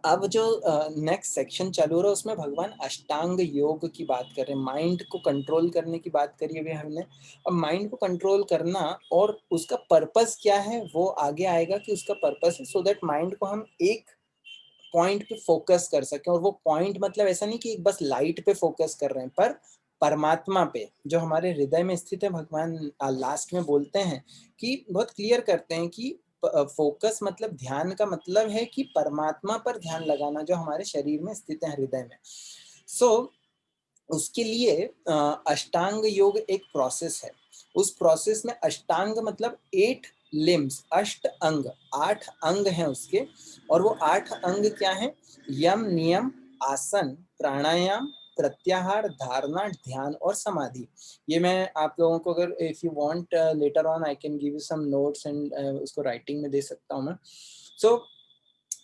अब जो नेक्स्ट सेक्शन चालू रहा उसमें भगवान अष्टांग योग की बात कर रहे हैं। माइंड को कंट्रोल करने की बात करी अभी हमने। अब माइंड को कंट्रोल करना और उसका पर्पस क्या है वो आगे आएगा, कि उसका पर्पस है सो दैट माइंड को हम एक पॉइंट पे फोकस कर सकें। और वो पॉइंट मतलब ऐसा नहीं कि एक बस लाइट पे फोकस कर रहे हैं, पर परमात्मा पे जो हमारे हृदय में स्थित है। भगवान लास्ट में बोलते हैं कि बहुत क्लियर करते हैं कि फोकस मतलब, ध्यान का मतलब है कि परमात्मा पर ध्यान लगाना जो हमारे शरीर में स्थित है, हृदय में। उसके लिए अष्टांग योग एक प्रोसेस है। उस प्रोसेस में अष्टांग मतलब 8 लिम्स, अष्ट अंग, 8 अंग हैं उसके। और वो 8 अंग क्या हैं? यम, नियम, आसन, प्राणायाम, प्रत्याहार, धारणा, ध्यान और समाधि। ये मैं आप लोगों को, अगर if you want later on I can give you some notes and उसको राइटिंग में दे सकता हूँ मैं।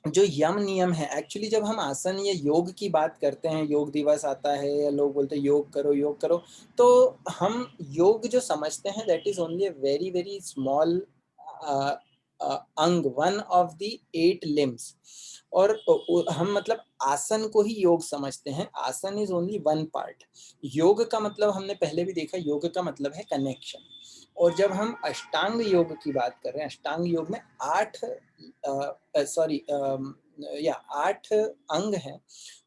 जो यम नियम है, एक्चुअली जब हम आसन या योग की बात करते हैं, योग दिवस आता है या लोग बोलते हैं योग करो योग करो, तो हम योग जो समझते हैं that is only a very very small अंग, वन ऑफ द 8 लिम्स। और हम मतलब आसन को ही योग समझते हैं। आसन इज ओनली वन पार्ट। योग का मतलब हमने पहले भी देखा, योग का मतलब है कनेक्शन। और जब हम अष्टांग योग की बात कर रहे हैं, अष्टांग योग में 8 अंग हैं।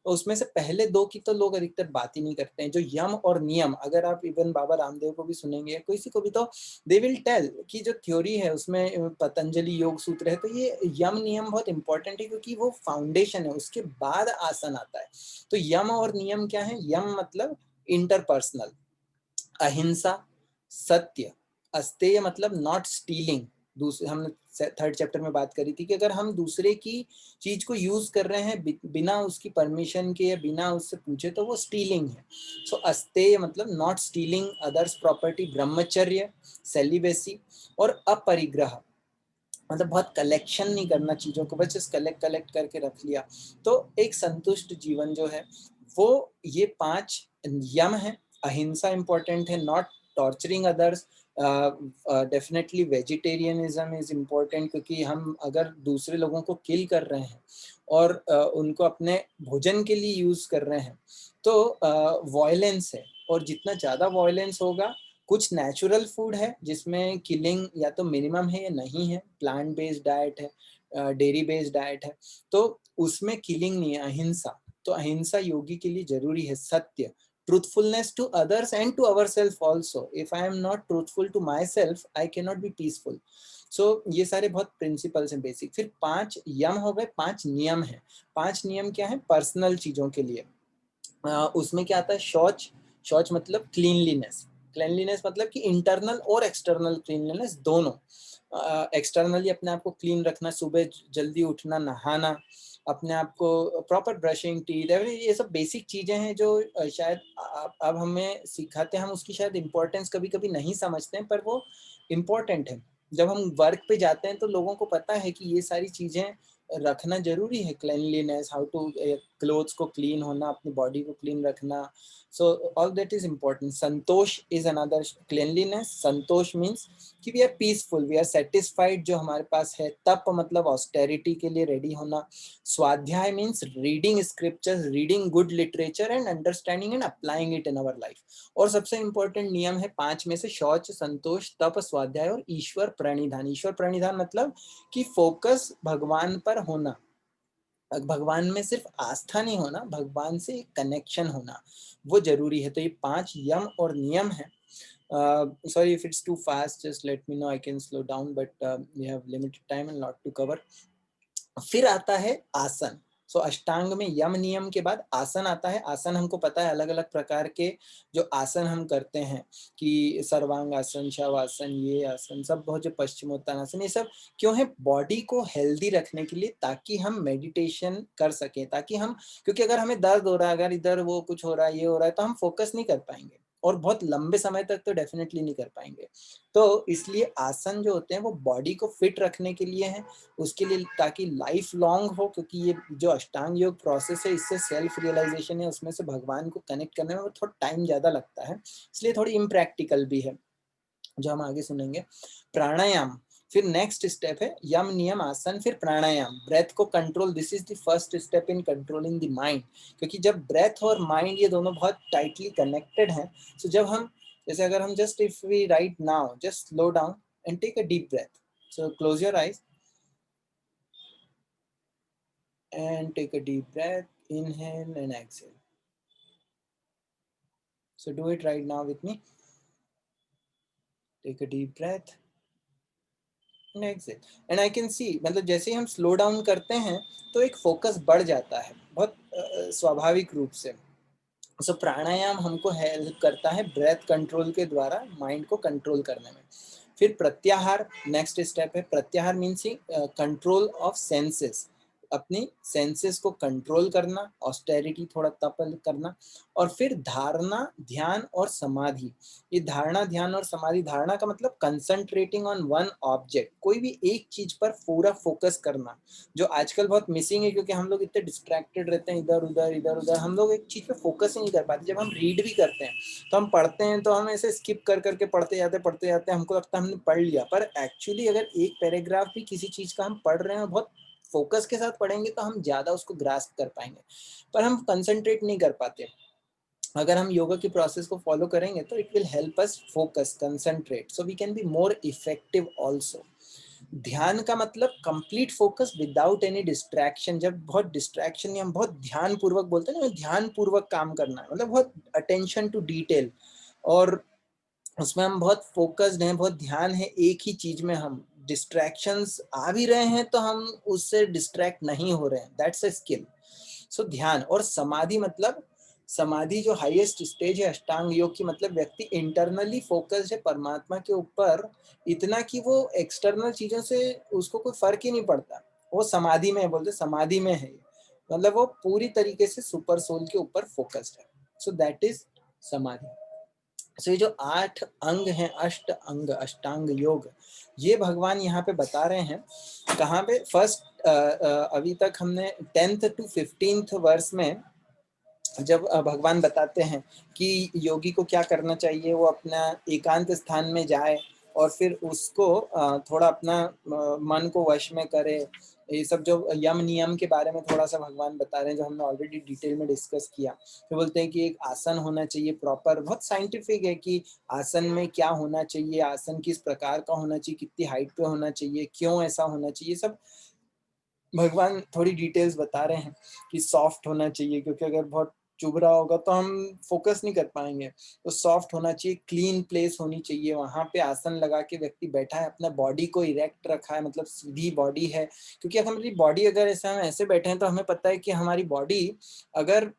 तो उसमें से पहले 2 की तो लोग अधिकतर बात ही नहीं करते हैं, जो यम और नियम। अगर आप इवन बाबा रामदेव को भी सुनेंगे, किसी को भी, तो दे विल टेल कि जो थ्योरी है उसमें पतंजलि योग सूत्र है, तो ये यम नियम बहुत इंपॉर्टेंट है क्योंकि वो फाउंडेशन है, उसके बाद आसन आता है। तो यम और नियम क्या है? यम मतलब इंटरपर्सनल, अहिंसा, सत्य, अस्तेय मतलब नॉट स्टीलिंग। दूसरे हमने 3rd चैप्टर में बात करी थी कि अगर हम दूसरे की चीज को यूज कर रहे हैं बिना उसकी परमिशन के या बिना उससे पूछे, तो वो स्टीलिंग है। अस्तेय मतलब नॉट स्टीलिंग अदर्स प्रॉपर्टी, ब्रह्मचर्य, सेलिबेसी और अपरिग्रह। मतलब बहुत कलेक्शन नहीं करना चीज़ों को, बस जस्ट कलेक्ट कलेक्ट करके रख लिया। तो एक संतुष्ट जीवन जो है वो ये 5 यम है। अहिंसा इम्पोर्टेंट है, not torturing others. Definitely vegetarianism is important, क्योंकि हम अगर दूसरे लोगों को किल कर रहे हैं और उनको अपने भोजन के लिए यूज कर रहे हैं तो वॉयलेंस है। और जितना ज़्यादा वॉयलेंस होगा, कुछ नेचुरल फूड है जिसमें किलिंग या तो मिनिमम है या नहीं है, प्लांट बेस्ड डाइट है, डेयरी बेस्ड डाइट है, तो उसमें किलिंग नहीं है, अहिंसा। तो अहिंसा योगी के लिए जरूरी है। सत्य, truthfulness to others and to ourselves also. If I am not truthful to myself, I cannot be peaceful. So ये सारे बहुत प्रिंसिपल्स हैं बेसिक। फिर 5 यम हो गए, 5 नियम है। 5 नियम क्या है? पर्सनल चीजों के लिए। उसमें क्या आता है? शौच। शौच मतलब क्लीनलीनेस। क्लीनलीनेस मतलब कि इंटरनल और एक्सटर्नल क्लीनलीनेस दोनों। एक्सटर्नली अपने आप को क्लीन रखना, सुबह जल्दी उठना, नहाना, अपने आप को प्रॉपर ब्रशिंग, टीथ, ये सब बेसिक चीजें हैं जो शायद अब हमें सिखाते हैं, हम उसकी शायद इम्पोर्टेंस कभी कभी नहीं समझते हैं, पर वो इम्पोर्टेंट है। जब हम वर्क पे जाते हैं तो लोगों को पता है कि ये सारी चीजें रखना जरूरी है। क्लेनलीनेस, हाउ टू क्लोथ्स को क्लीन होना, अपनी बॉडी को क्लीन रखना, so all that is important. Santosh is another cleanliness. Santosh means कि we are peaceful, we are satisfied जो हमारे पास है। तप मतलब ऑस्टेरिटी के लिए रेडी होना। स्वाध्याय means reading scriptures, reading good literature and understanding and applying it in our life. और सबसे इंपॉर्टेंट नियम है 5 में से शौच, संतोष, तप, स्वाध्याय और ईश्वर प्रणिधान। ईश्वर प्रणिधान मतलब कि फोकस भगवान पर होना। भगवान में सिर्फ आस्था नहीं होना, भगवान से कनेक्शन होना, वो जरूरी है। तो ये 5 यम और नियम है। Sorry if it's too fast, just let me know, I can slow down, but we have limited time and lot to cover. फिर आता है आसन। सो अष्टांग में यम नियम के बाद आसन आता है। आसन हमको पता है अलग अलग प्रकार के जो आसन हम करते हैं, कि सर्वांग आसन, शवासन, ये आसन सब बहुत, जो पश्चिमोत्तानासन, ये सब क्यों है? बॉडी को हेल्दी रखने के लिए, ताकि हम मेडिटेशन कर सकें, ताकि हम, क्योंकि अगर हमें दर्द हो रहा है, अगर इधर वो कुछ हो रहा है, ये हो रहा है, तो हम फोकस नहीं कर पाएंगे और बहुत लंबे समय तक तो डेफिनेटली नहीं कर पाएंगे। तो इसलिए आसन जो होते हैं वो बॉडी को फिट रखने के लिए हैं, उसके लिए, ताकि लाइफ लॉन्ग हो। क्योंकि ये जो अष्टांग योग प्रोसेस है, इससे सेल्फ रियलाइजेशन है, उसमें से भगवान को कनेक्ट करने में थोड़ा टाइम ज्यादा लगता है, इसलिए थोड़ी इम्प्रैक्टिकल भी है, जो हम आगे सुनेंगे। प्राणायाम फिर नेक्स्ट स्टेप है। यम नियम आसन फिर प्राणायाम, ब्रेथ को control, this is the first step in controlling the mind. क्योंकि जब ब्रेथ और माइंड ये दोनों बहुत टाइटली कनेक्टेड हैं, तो जब हम, जैसे अगर हम just if we right now, just slow down and take a deep breath. So close your eyes and take a deep breath, inhale and exhale. So do it right now with me. Take a deep breath and exhale. And I can see, मतलब जैसे ही हम स्लो डाउन करते हैं तो एक फोकस बढ़ जाता है बहुत स्वाभाविक रूप से। सो प्राणायाम हमको हेल्प करता है ब्रेथ कंट्रोल के द्वारा माइंड को कंट्रोल करने में। फिर प्रत्याहार नेक्स्ट स्टेप है। प्रत्याहार मीन्स कंट्रोल ऑफ सेंसेस, अपनी सेंसेस को कंट्रोल करना, ऑस्टेरिटी, थोड़ा तप करना। और फिर धारणा, ध्यान और समाधि। ये धारणा, ध्यान और समाधि, धारणा का मतलब कंसंट्रेटिंग ऑन वन ऑब्जेक्ट, कोई भी एक चीज पर पूरा फोकस करना, जो आजकल बहुत मिसिंग है, क्योंकि हम लोग इतने डिस्ट्रैक्टेड रहते हैं, इधर उधर इधर उधर, हम लोग एक चीज पे फोकस ही नहीं कर पाते। जब हम रीड भी करते हैं तो हम पढ़ते हैं तो हम ऐसे स्किप कर करके पढ़ते जाते हैं, हमको लगता है हमने पढ़ लिया, पर एक्चुअली अगर एक पैराग्राफ भी किसी चीज का हम पढ़ रहे हैं, बहुत फोकस के साथ पढ़ेंगे तो हम ज्यादा उसको ग्रास्प कर पाएंगे, पर हम कंसंट्रेट नहीं कर पाते। अगर हम योगा की प्रोसेस को फॉलो करेंगे तो it will help us focus, concentrate, so we can be more effective also. ध्यान का मतलब complete focus without any distraction. जब बहुत डिस्ट्रैक्शन, हम बहुत ध्यान पूर्वक बोलते हैं ना, ध्यान पूर्वक काम करना है, मतलब बहुत अटेंशन टू डिटेल, और उसमें हम बहुत फोकस्ड हैं, बहुत ध्यान है एक ही चीज में। हम डिस्ट्रैक्शंस आ भी रहे हैं तो हम उससे डिस्ट्रैक्ट नहीं हो रहे हैं, दैट्स अ स्किल। सो ध्यान और समाधि मतलब, समाधि जो हाईएस्ट स्टेज है अष्टांग योग की, मतलब व्यक्ति इंटरनली फोकस्ड है परमात्मा के ऊपर, इतना कि वो एक्सटर्नल चीजों से उसको कोई फर्क ही नहीं पड़ता, वो समाधि में है, बोलते समाधि में है, मतलब वो पूरी तरीके से सुपर सोल के ऊपर फोकस्ड है। सो दैट इज समाधि। सो ये जो 8 अंग हैं, अष्ट अंग, अष्टांग योग, ये भगवान यहाँ पे बता रहे हैं। कहाँ पे? फर्स्ट अभी तक हमने 10th to 15th वर्स में जब भगवान बताते हैं कि योगी को क्या करना चाहिए, वो अपना एकांत स्थान में जाए और फिर उसको थोड़ा अपना मन को वश में करे। ये सब जो यम नियम के बारे में थोड़ा सा भगवान बता रहे हैं, जो हमने ऑलरेडी डिटेल में डिस्कस किया। तो बोलते हैं कि एक आसन होना चाहिए प्रॉपर, बहुत साइंटिफिक है कि आसन में क्या होना चाहिए, आसन किस प्रकार का होना चाहिए, कितनी हाइट पे होना चाहिए, क्यों ऐसा होना चाहिए, सब भगवान थोड़ी डिटेल्स बता रहे हैं। कि सॉफ्ट होना चाहिए, क्योंकि अगर बहुत चुभ रहा होगा तो हम फोकस नहीं कर पाएंगे। तो सॉफ्ट होना चाहिए, क्लीन प्लेस होनी चाहिए, वहां पे आसन लगा के व्यक्ति बैठा है, अपना बॉडी को इरेक्ट रखा है, मतलब सीधी बॉडी है। क्योंकि अगर हमारी बॉडी, अगर ऐसे हम ऐसे बैठे हैं तो हमें पता है कि हमारी बॉडी अगर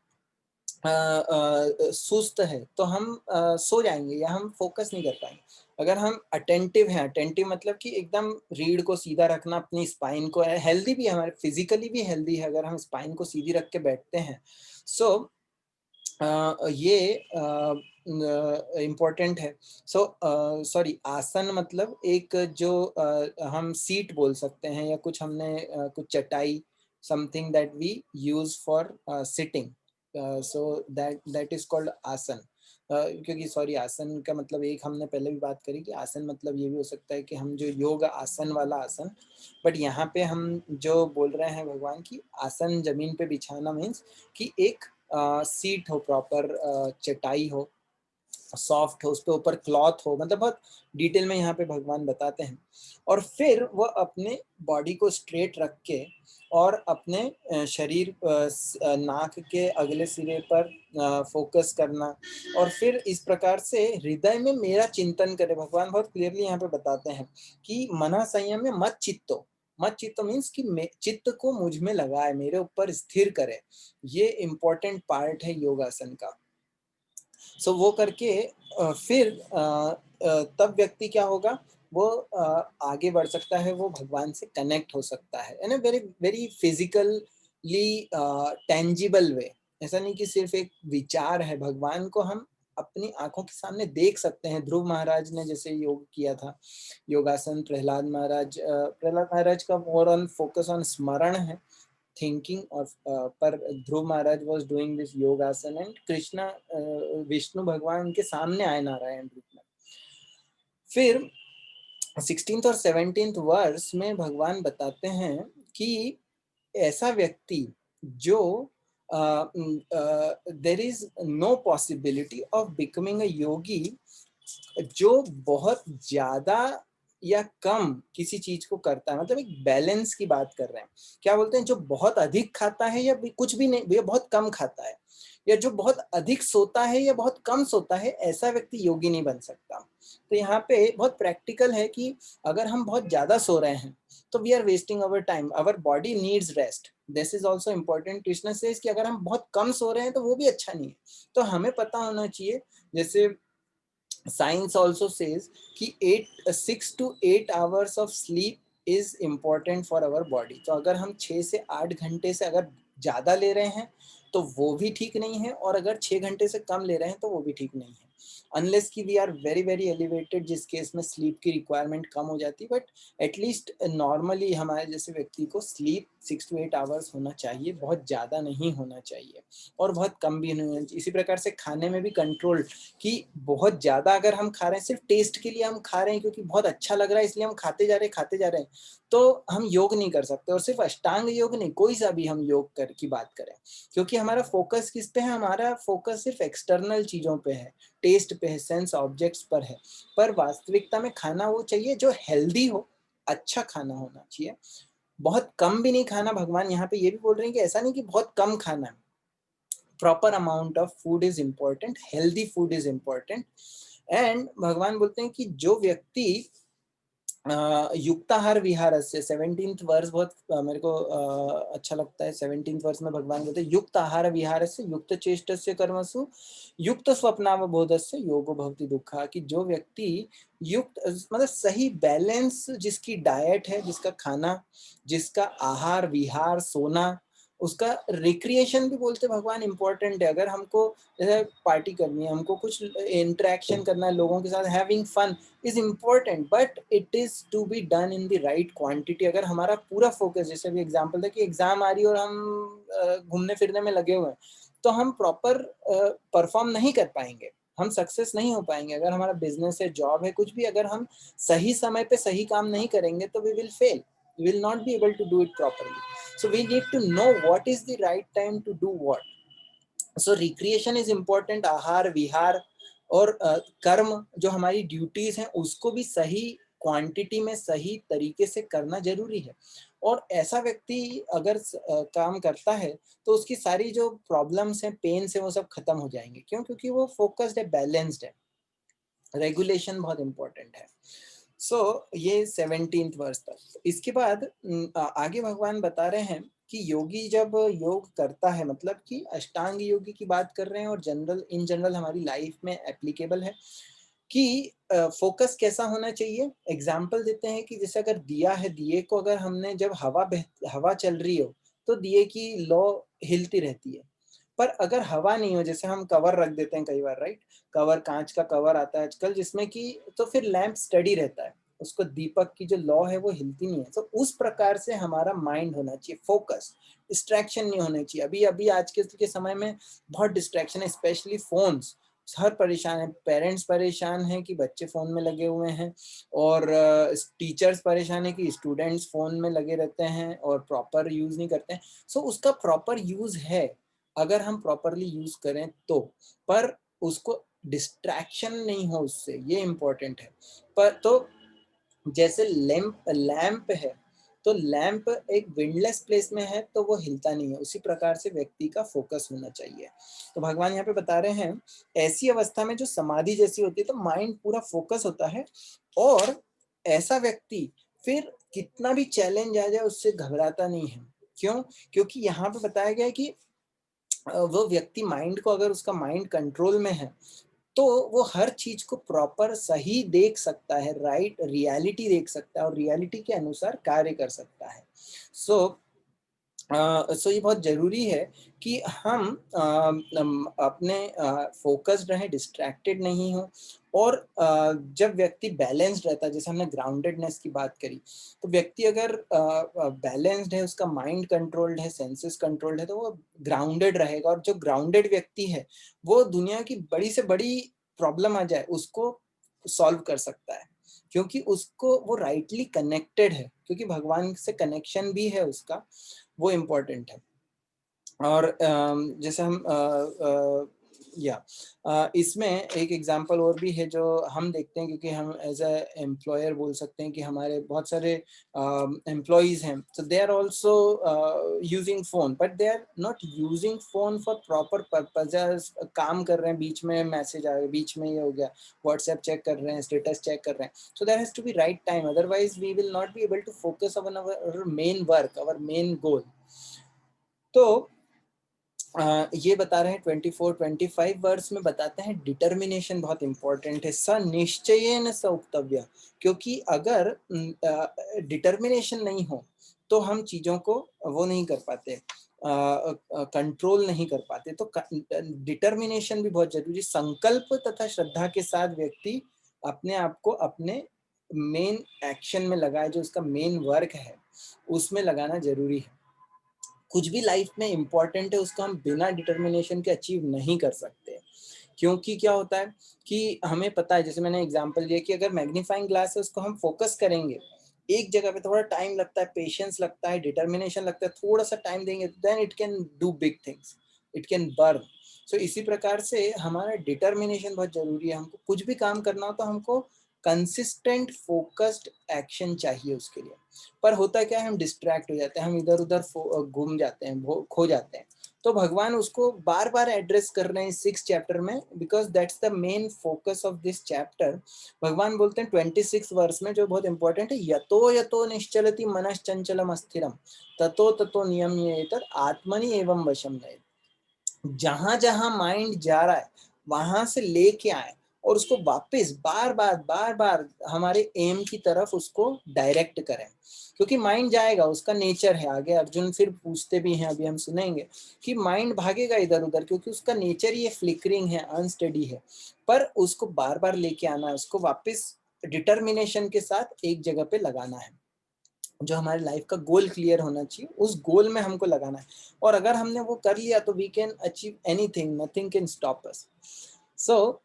सुस्त है तो हम सो जाएंगे या हम फोकस नहीं कर पाएंगे। अगर हम अटेंटिव हैं, अटेंटिव मतलब कि एकदम रीढ़ को सीधा रखना, अपनी स्पाइन को, हेल्दी भी है, हमारे फिजिकली भी हेल्दी है अगर हम स्पाइन को सीधी रख के बैठते हैं। सो ये इम्पोर्टेंट है। सो सॉरी, आसन मतलब एक जो हम सीट बोल सकते हैं, या कुछ हमने कुछ चटाई, something that we use for sitting. So that is called asana. क्योंकि सॉरी, आसन का मतलब एक हमने पहले भी बात करी कि आसन मतलब ये भी हो सकता है कि हम जो योग आसन वाला आसन, बट यहाँ पे हम जो बोल रहे हैं भगवान की आसन जमीन पे बिछाना मीन्स कि एक सीट हो, प्रॉपर चटाई हो, सॉफ्ट हो, उसके ऊपर क्लॉथ हो, मतलब बहुत डिटेल में यहाँ पे भगवान बताते हैं। और फिर वो अपने बॉडी को स्ट्रेट रख के और अपने शरीर नाक के अगले सिरे पर फोकस करना, और फिर इस प्रकार से हृदय में मेरा चिंतन करे। भगवान बहुत क्लियरली यहाँ पे बताते हैं कि मना संयम में मत चित्तो, मत चित्तो मीन्स कि चित्त को मुझ में लगाए, मेरे ऊपर स्थिर करे। ये इम्पोर्टेंट पार्ट है योगासन का। सो वो करके फिर तब व्यक्ति क्या होगा, वो आगे बढ़ सकता है, वो भगवान से कनेक्ट हो सकता है in a very very physically tangible way. ऐसा नहीं कि सिर्फ एक विचार है, भगवान को हम अपनी आंखों के सामने देख सकते हैं। ध्रुव महाराज ने जैसे योग किया था, योगासन, प्रहलाद महाराज का मोर ऑन फोकस ऑन स्मरण है, thinking of पर ध्रुव महाराज was doing this योगासन एंड कृष्णा विष्णु भगवान उनके सामने आए नारायण रूप में। फिर 16th और 17th वर्स में भगवान बताते हैं कि ऐसा व्यक्ति जो there is no possibility of becoming a yogi, जो बहुत ज्यादा या कम किसी चीज को करता है, मतलब एक बैलेंस की बात कर रहे हैं। क्या बोलते हैं, जो बहुत अधिक खाता है या कुछ भी नहीं, या बहुत कम खाता है, या जो बहुत अधिक सोता है या बहुत कम सोता है, ऐसा व्यक्ति योगी नहीं बन सकता। तो यहाँ पे बहुत प्रैक्टिकल है कि अगर हम बहुत ज्यादा सो रहे हैं तो we are wasting our time, our body needs rest, this is also important. Krishna says कि अगर हम बहुत कम सो रहे हैं तो वो भी अच्छा नहीं है। तो हमें पता होना चाहिए, जैसे साइंस ऑल्सो सेज कि 6 to 8 hours of sleep is important for our body. तो अगर हम 6 से 8 घंटे से अगर ज्यादा ले रहे हैं तो वो भी ठीक नहीं है, और अगर 6 घंटे से कम ले रहे हैं तो वो भी ठीक नहीं है, अनलेस कि we are very very elevated, जिस केस में स्लीप की रिक्वायरमेंट कम हो जाती है। बट एटलीस्ट नॉर्मली हमारे जैसे व्यक्ति को स्लीप 6 to 8 hours होना चाहिए, बहुत ज़्यादा नहीं होना चाहिए और बहुत कम भी नहीं होना चाहिए। इसी प्रकार से खाने में भी कंट्रोल, कि बहुत ज़्यादा अगर हम खा रहे हैं, सिर्फ टेस्ट के लिए हम खा रहे हैं क्योंकि बहुत अच्छा लग रहा है इसलिए हम खाते जा रहे हैं, तो हम योग नहीं कर सकते। और सिर्फ अष्टांग योग नहीं, कोई सा भी हम योग कर की बात करें, क्योंकि हमारा फोकस किस पे है, हमारा फोकस सिर्फ एक्सटर्नल चीज़ों पे है, टेस्ट पे है, सेंस ऑब्जेक्ट्स पर है। पर वास्तविकता में खाना वो चाहिए जो हेल्दी हो, अच्छा खाना होना चाहिए, बहुत कम भी नहीं खाना। भगवान यहाँ पे ये भी बोल रहे हैं कि ऐसा नहीं कि बहुत कम खाना है, proper amount of food is important, healthy food is important. And भगवान बोलते हैं कि जो व्यक्ति युक्ताहार विहार से, 17th वर्स बहुत मेरे को अच्छा लगता है। 17th वर्स में भगवान बोलते हैं युक्त आहार विहार से युक्त चेष्ट से कर्मसु युक्त स्वप्नावबोध से योगो भवति दुखा। कि जो व्यक्ति युक्त मतलब सही बैलेंस, जिसकी डाइट है, जिसका खाना, जिसका आहार विहार सोना, उसका रिक्रिएशन भी बोलते भगवान इम्पोर्टेंट है। अगर हमको जैसे पार्टी करनी है, हमको कुछ इंटरेक्शन करना है लोगों के साथ, having fun is important, but it is to be done in the right quantity. अगर हमारा पूरा फोकस, जैसे अभी एग्जांपल था कि एग्जाम आ रही है और हम घूमने फिरने में लगे हुए हैं, तो हम प्रॉपर परफॉर्म नहीं कर पाएंगे, हम सक्सेस नहीं हो पाएंगे। अगर हमारा बिजनेस है, जॉब है, कुछ भी, अगर हम सही समय पे सही काम नहीं करेंगे तो we will fail, we will not be able to do it properly. So we need to know what is the right time to do what. So recreation is important, आहार विहार और कर्म जो हमारी ड्यूटीज हैं उसको भी सही क्वांटिटी में सही तरीके से करना जरूरी है। और ऐसा व्यक्ति अगर काम करता है तो उसकी सारी जो प्रॉब्लम्स हैं, पेन्स हैं, वो सब खत्म हो जाएंगे। क्यों? क्योंकि वो फोकस्ड है, बैलेंस्ड है। रेगुलेशन बहुत इंपॉर्टेंट है। सो ये 17th वर्स तक। इसके बाद आगे भगवान बता रहे हैं कि योगी जब योग करता है, मतलब कि अष्टांग योगी की बात कर रहे हैं, और जनरल इन जनरल हमारी लाइफ में एप्लीकेबल है कि फोकस कैसा होना चाहिए। एग्जाम्पल देते हैं कि जैसे अगर दिया है, दिए को अगर हमने जब हवा चल रही हो तो दिए की लौ हिलती रहती है। पर अगर हवा नहीं हो, जैसे हम कवर रख देते हैं कई बार, राइट, कवर, कांच का कवर आता है आजकल जिसमें कि, तो फिर लैंप स्टडी रहता है, उसको दीपक की जो लौ है वो हिलती नहीं है। तो उस प्रकार से हमारा माइंड होना चाहिए फोकस, डिस्ट्रैक्शन नहीं होना चाहिए। अभी अभी आज के समय में बहुत डिस्ट्रैक्शन है, स्पेशली फोन्स। हर परेशान है, पेरेंट्स परेशान हैं कि बच्चे फोन में लगे हुए हैं, और टीचर्स परेशान है कि स्टूडेंट्स फोन में लगे रहते हैं और प्रॉपर यूज नहीं करते हैं। सो उसका प्रॉपर यूज है अगर हम प्रॉपरली यूज करें तो, पर उसको डिस्ट्रैक्शन नहीं हो उससे, ये इंपॉर्टेंट है। पर तो जैसे लैंप लैंप है, तो लैंप एक विंडलेस प्लेस में है तो वो हिलता नहीं है, उसी प्रकार से व्यक्ति का फोकस होना चाहिए। तो भगवान यहाँ पे बता रहे हैं ऐसी अवस्था में जो समाधि जैसी होती है तो माइंड पूरा फोकस होता है, और ऐसा व्यक्ति फिर कितना भी चैलेंज आ जाए उससे घबराता नहीं है। क्यों? क्योंकि यहाँ पे बताया गया है कि वो व्यक्ति माइंड को, अगर उसका माइंड कंट्रोल में है तो वो हर चीज को प्रॉपर सही देख सकता है, राइट रियलिटी देख सकता है और रियलिटी के अनुसार कार्य कर सकता है। सो सो ये बहुत जरूरी है कि हम अपने फोकस्ड रहें, डिस्ट्रैक्टेड नहीं हो। और जब व्यक्ति बैलेंस्ड रहता है, जैसे हमने ग्राउंडेडनेस की बात करी, तो व्यक्ति अगर बैलेंस्ड है, उसका माइंड कंट्रोल्ड है, सेंसेस कंट्रोल्ड है, तो वो ग्राउंडेड रहेगा। और जो ग्राउंडेड व्यक्ति है वो दुनिया की बड़ी से बड़ी प्रॉब्लम आ जाए उसको सॉल्व कर सकता है, क्योंकि उसको वो राइटली कनेक्टेड है, क्योंकि भगवान से कनेक्शन भी है उसका, वो इम्पोर्टेंट है। और जैसे हम इसमें एक एग्जांपल और भी है जो हम देखते हैं, क्योंकि हम एज अ एम्प्लॉयर बोल सकते हैं कि हमारे बहुत सारे एम्प्लॉयज हैं, तो they are also using phone, but they are not using phone for proper purpose. काम कर रहे हैं, बीच में मैसेज आ गया, बीच में ये हो गया, व्हाट्सएप चेक कर रहे हैं, स्टेटस चेक कर रहे हैं। So there has to be right time, otherwise we will not be able to focus on our main work, our main goal. तो ये बता रहे हैं 24-25 वर्स में बताते हैं डिटर्मिनेशन बहुत इंपॉर्टेंट है। स निश्चयेन स उक्तव्य, क्योंकि अगर डिटर्मिनेशन नहीं हो तो हम चीजों को वो नहीं कर पाते, कंट्रोल नहीं कर पाते। तो डिटर्मिनेशन भी बहुत जरूरी। संकल्प तथा श्रद्धा के साथ व्यक्ति अपने आप को अपने मेन एक्शन में लगाए, जो उसका मेन वर्क है उसमें लगाना जरूरी है। कुछ भी लाइफ में इम्पोर्टेंट है उसको हम बिना डिटर्मिनेशन के अचीव नहीं कर सकते। क्योंकि क्या होता है कि हमें पता है, जैसे मैंने एग्जांपल दिया कि अगर मैग्नीफाइंग ग्लास है उसको हम फोकस करेंगे एक जगह पे, थोड़ा टाइम लगता है, पेशेंस लगता है, डिटर्मिनेशन लगता है, थोड़ा सा टाइम देंगे then it can do big things, it can burn. So इसी प्रकार से हमारा डिटर्मिनेशन बहुत जरूरी है। हमको कुछ भी काम करना हो तो हमको कंसिस्टेंट फोकस्ड एक्शन चाहिए उसके लिए। पर होता क्या है, हम डिस्ट्रैक्ट हो जाते हैं, हम इधर उधर घूम जाते हैं, खो जाते हैं। तो भगवान उसको बार बार एड्रेस कर रहे हैं 6 चैप्टर में, because that's the main focus of this chapter. भगवान बोलते हैं 26 वर्ष में, जो बहुत इंपॉर्टेंट है, यतो यतो निश्चलति मनश्चंचलम अस्थिरम ततो ततो नियम्येतत् आत्मनि एवं वशम नयेत्। जहां जहां माइंड जा रहा है वहां से लेके आए और उसको वापस बार बार हमारे एम की तरफ उसको डायरेक्ट करें, क्योंकि माइंड जाएगा, उसका नेचर है। आगे अर्जुन फिर पूछते भी हैं, अभी हम सुनेंगे कि माइंड भागेगा इधर उधर, क्योंकि उसका नेचर ही फ्लिकरिंग है, अनस्टडी है, पर उसको बार बार लेके आना है, उसको वापस डिटर्मिनेशन के साथ एक जगह पे लगाना है। जो हमारे लाइफ का गोल क्लियर होना चाहिए, उस गोल में हमको लगाना है, और अगर हमने वो कर लिया तो we can achieve anything, nothing can stop us. So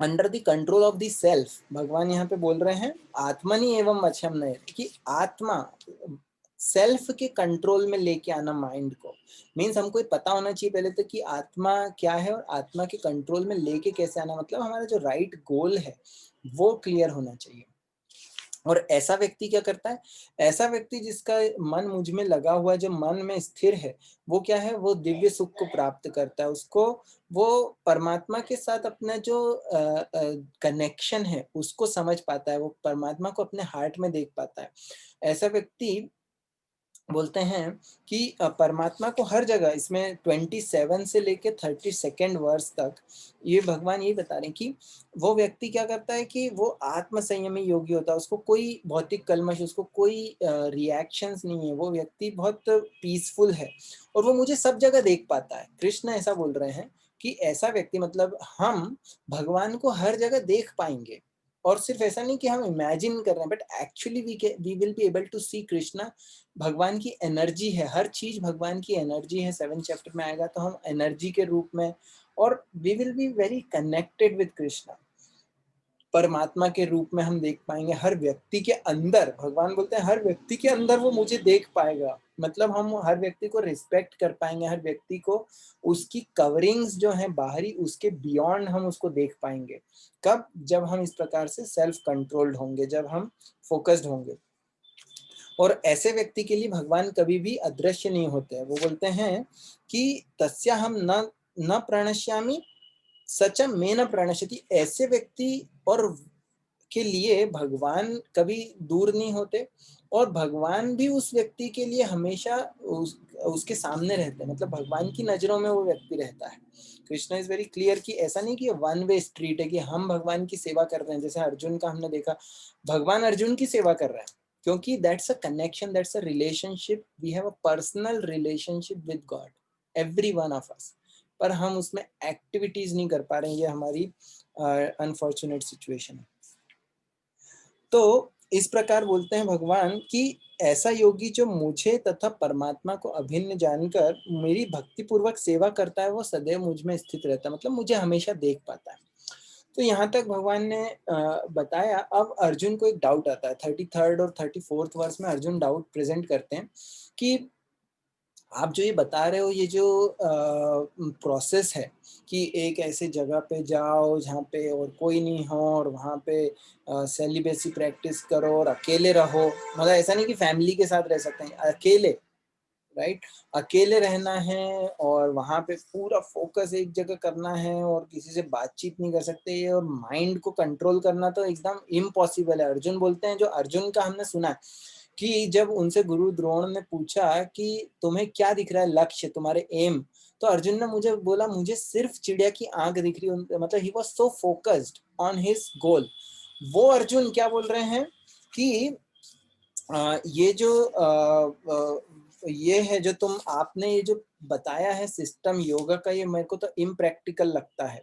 under the control of the self, भगवान यहाँ पे बोल रहे हैं आत्मनि एवं अक्षम नय, कि आत्मा सेल्फ के कंट्रोल में लेके आना माइंड को। मीन्स हमको ये पता होना चाहिए पहले तो कि आत्मा क्या है, और आत्मा के कंट्रोल में लेके कैसे आना, मतलब हमारा जो राइट गोल है वो क्लियर होना चाहिए। और ऐसा व्यक्ति क्या करता है, ऐसा व्यक्ति जिसका मन मुझ में लगा हुआ है, जो मन में स्थिर है, वो क्या है, वो दिव्य सुख को प्राप्त करता है। उसको वो परमात्मा के साथ अपना जो कनेक्शन है उसको समझ पाता है, वो परमात्मा को अपने हार्ट में देख पाता है। ऐसा व्यक्ति बोलते हैं कि परमात्मा को हर जगह, इसमें 27 से लेके 32 वर्ष तक ये भगवान ये बता रहे हैं कि वो व्यक्ति क्या करता है कि वो आत्म संयमी योगी होता है, उसको कोई भौतिक कल्मश, उसको कोई रिएक्शंस नहीं है, वो व्यक्ति बहुत पीसफुल है और वो मुझे सब जगह देख पाता है। कृष्ण ऐसा बोल रहे हैं कि ऐसा व्यक्ति, मतलब हम भगवान को हर जगह देख पाएंगे, और सिर्फ ऐसा नहीं कि हम इमेजिन कर रहे हैं, but actually we will be able to see Krishna. भगवान की एनर्जी है, हर चीज भगवान की एनर्जी है। 7 चैप्टर में आएगा तो हम एनर्जी के रूप में, और we will be very connected with Krishna, परमात्मा के रूप में हम देख पाएंगे। हर व्यक्ति के अंदर, भगवान बोलते हैं हर व्यक्ति के अंदर वो मुझे देख पाएगा, मतलब हम हर व्यक्ति को रिस्पेक्ट कर पाएंगे, हर व्यक्ति को उसकी कवरिंग्स जो है बाहरी, उसके बियॉन्ड हम उसको देख पाएंगे। कब? जब हम इस प्रकार से सेल्फ कंट्रोल्ड होंगे, जब हम फोकस्ड होंगे। और ऐसे व्यक्ति के लिए भगवान कभी भी अदृश्य नहीं होते। वो बोलते हैं कि तस्या हम न प्रणश्यामि सच में न प्रणश्यति। ऐसे व्यक्ति और के लिए भगवान कभी दूर नहीं होते, और भगवान भी उस व्यक्ति के लिए हमेशा उसके सामने रहते हैं, मतलब भगवान की नजरों में वो व्यक्ति रहता है। कृष्णा इज वेरी क्लियर कि ऐसा नहीं कि वन वे स्ट्रीट है कि हम भगवान की सेवा कर रहे हैं, जैसे अर्जुन का हमने देखा, भगवान अर्जुन की सेवा कर रहे हैं, क्योंकि that's a connection, that's a relationship, we have a personal relationship with God, every one of us, पर हम उसमें एक्टिविटीज नहीं कर पा रहे हैं। ये हमारी अनफॉर्चुनेट सिचुएशन है। तो इस प्रकार बोलते हैं भगवान कि ऐसा योगी जो मुझे तथा परमात्मा को अभिन्न जानकर मेरी भक्ति पूर्वक सेवा करता है, वो सदैव मुझ में स्थित रहता है, मतलब मुझे हमेशा देख पाता है। तो यहाँ तक भगवान ने बताया। अब अर्जुन को एक डाउट आता है, 33rd और 34th वर्ष में अर्जुन डाउट प्रेजेंट करते हैं कि आप जो ये बता रहे हो, ये जो प्रोसेस है कि एक ऐसे जगह पे जाओ जहाँ पे और कोई नहीं हो, और वहाँ पे सेलिबेसी प्रैक्टिस करो और अकेले रहो, मतलब ऐसा नहीं कि फैमिली के साथ रह सकते हैं, अकेले, राइट, अकेले रहना है, और वहाँ पे पूरा फोकस एक जगह करना है, और किसी से बातचीत नहीं कर सकते, और माइंड को कंट्रोल करना तो एकदम इम्पॉसिबल है। अर्जुन बोलते हैं, जो अर्जुन का हमने सुना है कि जब उनसे गुरु द्रोण ने पूछा कि तुम्हें क्या दिख रहा है लक्ष्य, तुम्हारे एम, तो अर्जुन ने मुझे बोला मुझे सिर्फ चिड़िया की आंख दिख रही है, मतलब he was so focused on his goal. वो अर्जुन क्या बोल रहे हैं कि ये जो ये है जो तुम आपने ये जो बताया है सिस्टम योगा का, ये मेरे को तो इम्प्रैक्टिकल लगता है।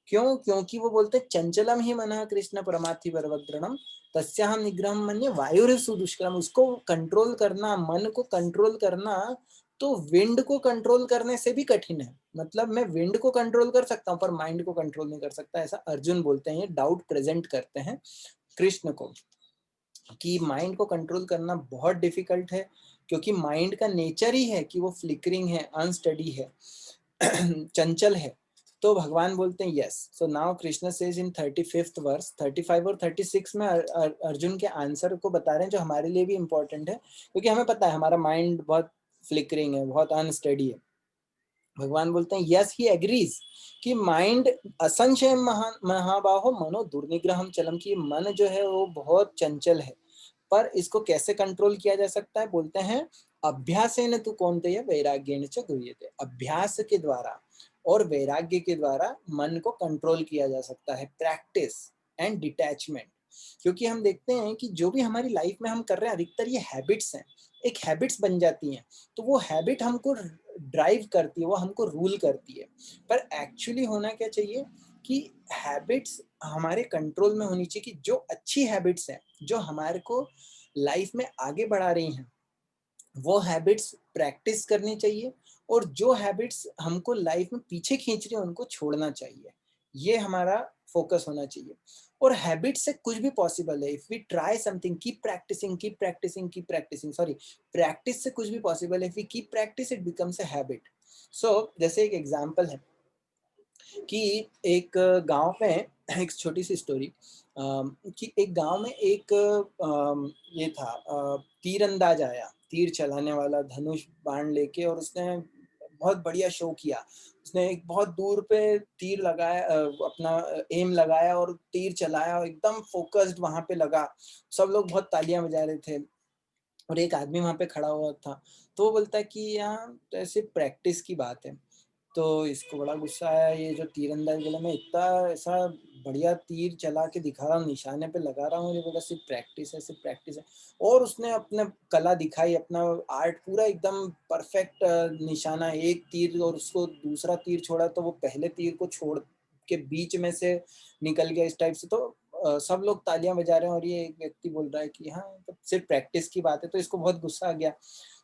क्यों? क्योंकि वो बोलते चंचलम ही मनः कृष्ण परमार्थि परवग्रणम तस्याहम निग्रहम मन्ये वायुरिव सुदुष्करम। उसको कंट्रोल करना, मन को कंट्रोल करना, तो विंड को कंट्रोल करने से भी कठिन है। मतलब मैं विंड को कंट्रोल कर सकता हूँ पर माइंड को कंट्रोल नहीं कर सकता, ऐसा अर्जुन बोलते हैं। ये डाउट प्रेजेंट करते हैं कृष्ण को कि माइंड को कंट्रोल करना बहुत डिफिकल्ट है, क्योंकि माइंड का नेचर ही है कि वो फ्लिकरिंग है, अनस्टडी है, चंचल है। तो भगवान बोलते हैं yes. So now Krishna says in 35th verse, 35 और 36 में अर्जुन के आंसर को बता रहे हैं, जो हमारे लिए भी इंपॉर्टेंट है, क्योंकि हमें पता है हमारा माइंड बहुत फ्लिकरिंग है, बहुत अनस्टडी है। भगवान बोलते हैं यस ही एग्रीज कि माइंड असंशय महाबाहो मनो दुर्निग्रहम चलम, की मन जो है वो बहुत चंचल है, पर इसको कैसे कंट्रोल किया जा सकता है? बोलते हैं अभ्यासेन तु कौन्तेय वैराग्येन च गृह्यते। अभ्यास के द्वारा, और वैराग्य के द्वारा मन को कंट्रोल किया जा सकता है, प्रैक्टिस एंड डिटैचमेंट। क्योंकि हम देखते हैं कि जो भी हमारी लाइफ में हम कर रहे हैं अधिकतर ये हैबिट्स हैं, एक हैबिट्स बन जाती हैं, तो वो हैबिट हमको ड्राइव करती है, वो हमको रूल करती है। पर एक्चुअली होना क्या चाहिए कि हैबिट्स हमारे कंट्रोल में होनी चाहिए, कि जो अच्छी हैबिट्स हैं, जो हमारे को लाइफ में आगे बढ़ा रही हैं, वो हैबिट्स प्रैक्टिस करनी चाहिए, और जो हैबिट्स हमको लाइफ में पीछे खींच रही हैं उनको छोड़ना चाहिए। ये हमारा फोकस होना चाहिए। और हैबिट से कुछ भी पॉसिबल है, if we try something, keep practising, keep practising, keep practising, sorry, practice से कुछ भी पॉसिबल है, if we keep practice it becomes a habit. So जैसे एक एग्जांपल है कि एक गांव में एक छोटी सी स्टोरी, कि एक गांव में एक ये था, तीरंदाज आया, तीर चलाने वाला, धनुष बाण लेके, और उसने बहुत बढ़िया शो किया। उसने एक बहुत दूर पे तीर लगाया, अपना एम लगाया और तीर चलाया, और एकदम फोकस्ड वहां पे लगा। सब लोग बहुत तालियां बजा रहे थे, और एक आदमी वहां पे खड़ा हुआ था। तो वो बोलता है कि यहाँ तो ऐसे प्रैक्टिस की बात है। तो इसको बड़ा गुस्सा आया, ये जो तीरंदाज बोला, मैं इतना ऐसा बढ़िया तीर चला के दिखा रहा हूँ, निशाने पे लगा रहा हूँ, ये बोला सिर्फ प्रैक्टिस है, सिर्फ प्रैक्टिस है। और उसने अपने कला दिखाई, अपना आर्ट पूरा एकदम परफेक्ट निशाना, एक तीर, और उसको दूसरा तीर छोड़ा तो वो पहले तीर को छोड़ के बीच में से निकल गया, इस टाइप से। तो सब लोग तालियां बजा रहे हैं, और ये एक व्यक्ति बोल रहा है कि हाँ, तो सिर्फ प्रैक्टिस की बात है। तो इसको बहुत गुस्सा आ गया,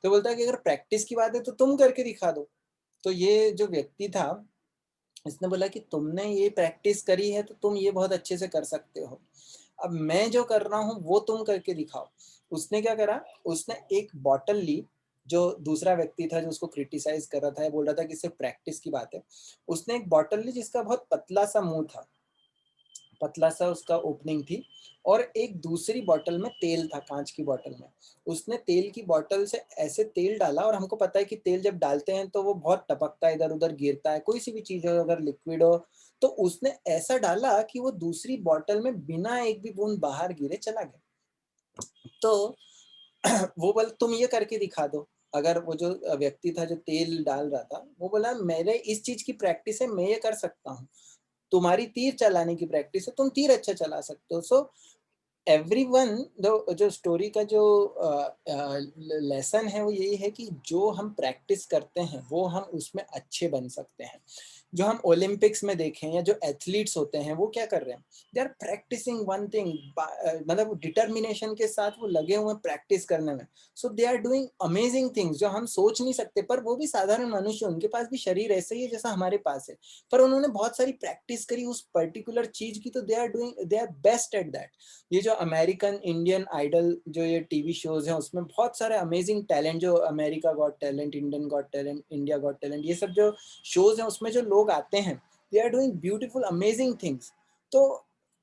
तो बोलता है कि अगर प्रैक्टिस की बात है तो तुम करके दिखा दो। तो ये जो व्यक्ति था, इसने बोला कि तुमने ये प्रैक्टिस करी है तो तुम ये बहुत अच्छे से कर सकते हो, अब मैं जो कर रहा हूँ वो तुम करके दिखाओ। उसने क्या करा, उसने एक बॉटल ली, जो दूसरा व्यक्ति था जो उसको क्रिटिसाइज कर रहा था, बोल रहा था कि सिर्फ प्रैक्टिस की बात है, उसने एक बॉटल ली जिसका बहुत पतला सा मुंह था, पतला सा उसका ओपनिंग थी, और एक दूसरी बोतल में तेल था, कांच की बोतल में। उसने तेल की बोतल से ऐसे तेल डाला, और हमको पता है कि तेल जब डालते हैं तो वो बहुत टपकता है, इधर उधर गिरता है, कोई सी भी चीज हो, अगर लिक्विड हो। तो उसने ऐसा डाला कि वो दूसरी बोतल में बिना एक भी बूंद बाहर गिरे चला गया। तो वो बोला तुम ये करके दिखा दो। अगर वो जो व्यक्ति था जो तेल डाल रहा था, वो बोला मेरे इस चीज की प्रैक्टिस है, मैं ये कर सकता हूँ। तुम्हारी तीर चलाने की प्रैक्टिस है, तुम तीर अच्छा चला सकते हो। सो एवरीवन, जो स्टोरी का जो लेसन है वो यही है कि जो हम प्रैक्टिस करते हैं वो हम उसमें अच्छे बन सकते हैं। जो हम ओलंपिक्स में देखें, या जो एथलीट्स होते हैं वो क्या कर रहे हैं, they are practising one thing, मतलब डिटर्मिनेशन के साथ वो लगे हुए हैं प्रैक्टिस करने में। So they are doing amazing things जो हम सोच नहीं सकते। पर वो भी साधारण मनुष्य, उनके पास भी शरीर ऐसे ही है जैसा हमारे पास है, पर उन्होंने बहुत सारी प्रैक्टिस करी उस पर्टिकुलर चीज की, तो they are best at that. ये जो अमेरिकन इंडियन आइडल जो ये टीवी शोज हैं, उसमें बहुत सारे अमेजिंग टैलेंट, जो America got talent, Indian got talent, India got talent, ये सब जो शोज हैं उसमें जो लोग आते हैं, they are doing beautiful amazing things. तो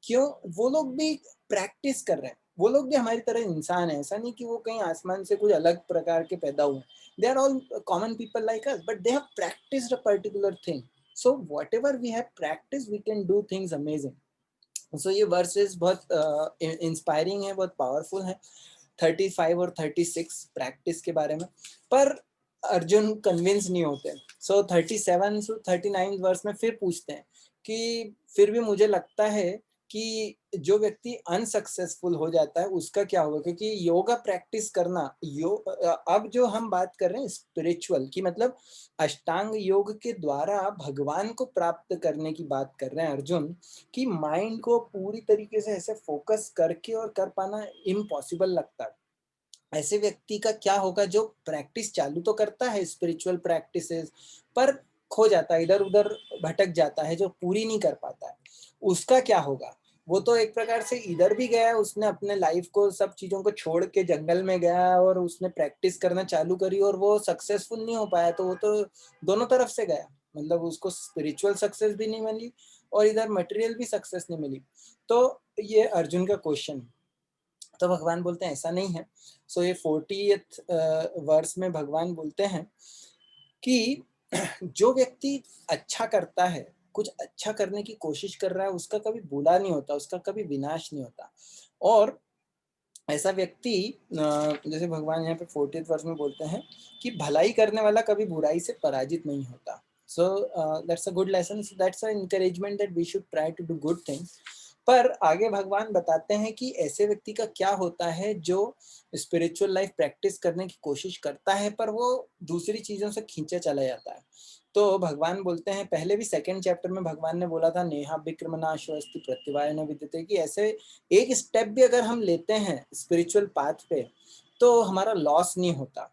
क्यों वो लोग भी प्रैक्टिस कर रहे हैं, वो लोग भी हमारी तरह इंसान है, ऐसा नहीं कि वो कहीं आसमान से कुछ अलग प्रकार के पैदा हुए। They are all common people like us, but they have practised a particular thing. So whatever we have practice, we can do things amazing. So ये वर्सेस बहुत इंस्पायरिंग है, बहुत पावरफुल है, 35 और 36 प्रैक्टिस के बारे में। पर अर्जुन कन्विंस नहीं होते। सो 37 से 39 वर्स में फिर पूछते हैं कि फिर भी मुझे लगता है कि जो व्यक्ति अनसक्सेसफुल हो जाता है उसका क्या होगा, क्योंकि योगा प्रैक्टिस करना, अब जो हम बात कर रहे हैं स्पिरिचुअल की, मतलब अष्टांग योग के द्वारा भगवान को प्राप्त करने की बात कर रहे हैं अर्जुन, कि माइंड को पूरी तरीके से ऐसे फोकस करके और कर पाना इम्पॉसिबल लगता है। ऐसे व्यक्ति का क्या होगा जो प्रैक्टिस चालू तो करता है स्पिरिचुअल प्रैक्टिसेस, पर खो जाता है, इधर उधर भटक जाता है, जो पूरी नहीं कर पाता है, उसका क्या होगा। वो तो एक प्रकार से इधर भी गया है, उसने अपने लाइफ को, सब चीजों को छोड़ के जंगल में गया और उसने प्रैक्टिस करना चालू करी, और वो सक्सेसफुल नहीं हो पाया, तो वो तो दोनों तरफ से गया, मतलब उसको स्पिरिचुअल सक्सेस भी नहीं मिली और इधर मटेरियल भी सक्सेस नहीं मिली। तो ये अर्जुन का क्वेश्चन। तो भगवान बोलते हैं ऐसा नहीं है। सो ये 40th वर्स में भगवान बोलते हैं कि जो व्यक्ति अच्छा करता है, कुछ अच्छा करने की कोशिश कर रहा है, उसका कभी बुरा नहीं होता, उसका कभी विनाश नहीं होता। और ऐसा व्यक्ति, जैसे भगवान यहाँ पे 40th वर्स में बोलते हैं कि भलाई करने वाला कभी बुराई से पराजित नहीं होता। So that's a good lesson. So that's an encouragement that we should try to do good things. पर आगे भगवान बताते हैं कि ऐसे व्यक्ति का क्या होता है जो स्पिरिचुअल लाइफ प्रैक्टिस करने की कोशिश करता है पर वो दूसरी चीजों से खींचा चला जाता है। तो भगवान बोलते हैं, पहले भी सेकंड चैप्टर में भगवान ने बोला था नेहा विक्रमनाशोस्ति प्रत्यवाय न विद्यते, कि ऐसे एक स्टेप भी अगर हम लेते हैं स्पिरिचुअल पाथ पे तो हमारा लॉस नहीं होता।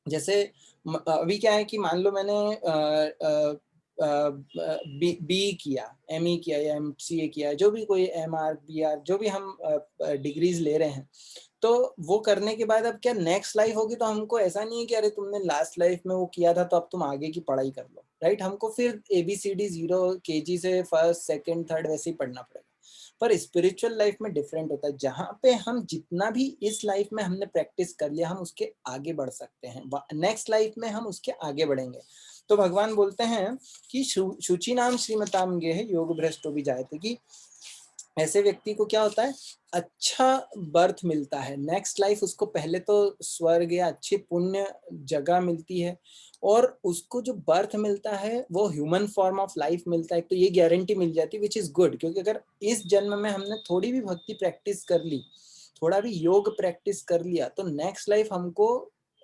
जैसे अभी क्या है कि मान लो मैंने बी किया, एमई किया या एमसीए किया, जो भी कोई एमआर बीआर जो भी हम डिग्रीज ले रहे हैं, तो वो करने के बाद अब क्या नेक्स्ट लाइफ होगी, तो हमको ऐसा नहीं है कि अरे तुमने लास्ट लाइफ में वो किया था तो अब तुम आगे की पढ़ाई कर लो, राइट। हमको फिर ABCD 0 KG से फर्स्ट सेकंड थर्ड वैसे ही पढ़ना पड़ेगा। पर स्पिरिचुअल लाइफ में डिफरेंट होता है, जहाँ पे हम जितना भी इस लाइफ में हमने प्रैक्टिस कर लिया हम उसके आगे बढ़ सकते हैं, नेक्स्ट लाइफ में हम उसके आगे बढ़ेंगे। तो भगवान बोलते हैं कि शुचि नाम श्रीमताम गेह योग भ्रष्टो भी जाए थे, कि ऐसे व्यक्ति को क्या होता है, अच्छा बर्थ मिलता है, नेक्स्ट लाइफ उसको पहले तो स्वर्ग या अच्छी पुण्य जगह मिलती है, और उसको जो बर्थ मिलता है वो ह्यूमन फॉर्म ऑफ लाइफ मिलता है। तो ये गारंटी मिल जाती है, विच इज गुड, क्योंकि अगर इस जन्म में हमने थोड़ी भी भक्ति प्रैक्टिस कर ली, थोड़ा भी योग प्रैक्टिस कर लिया, तो नेक्स्ट लाइफ हमको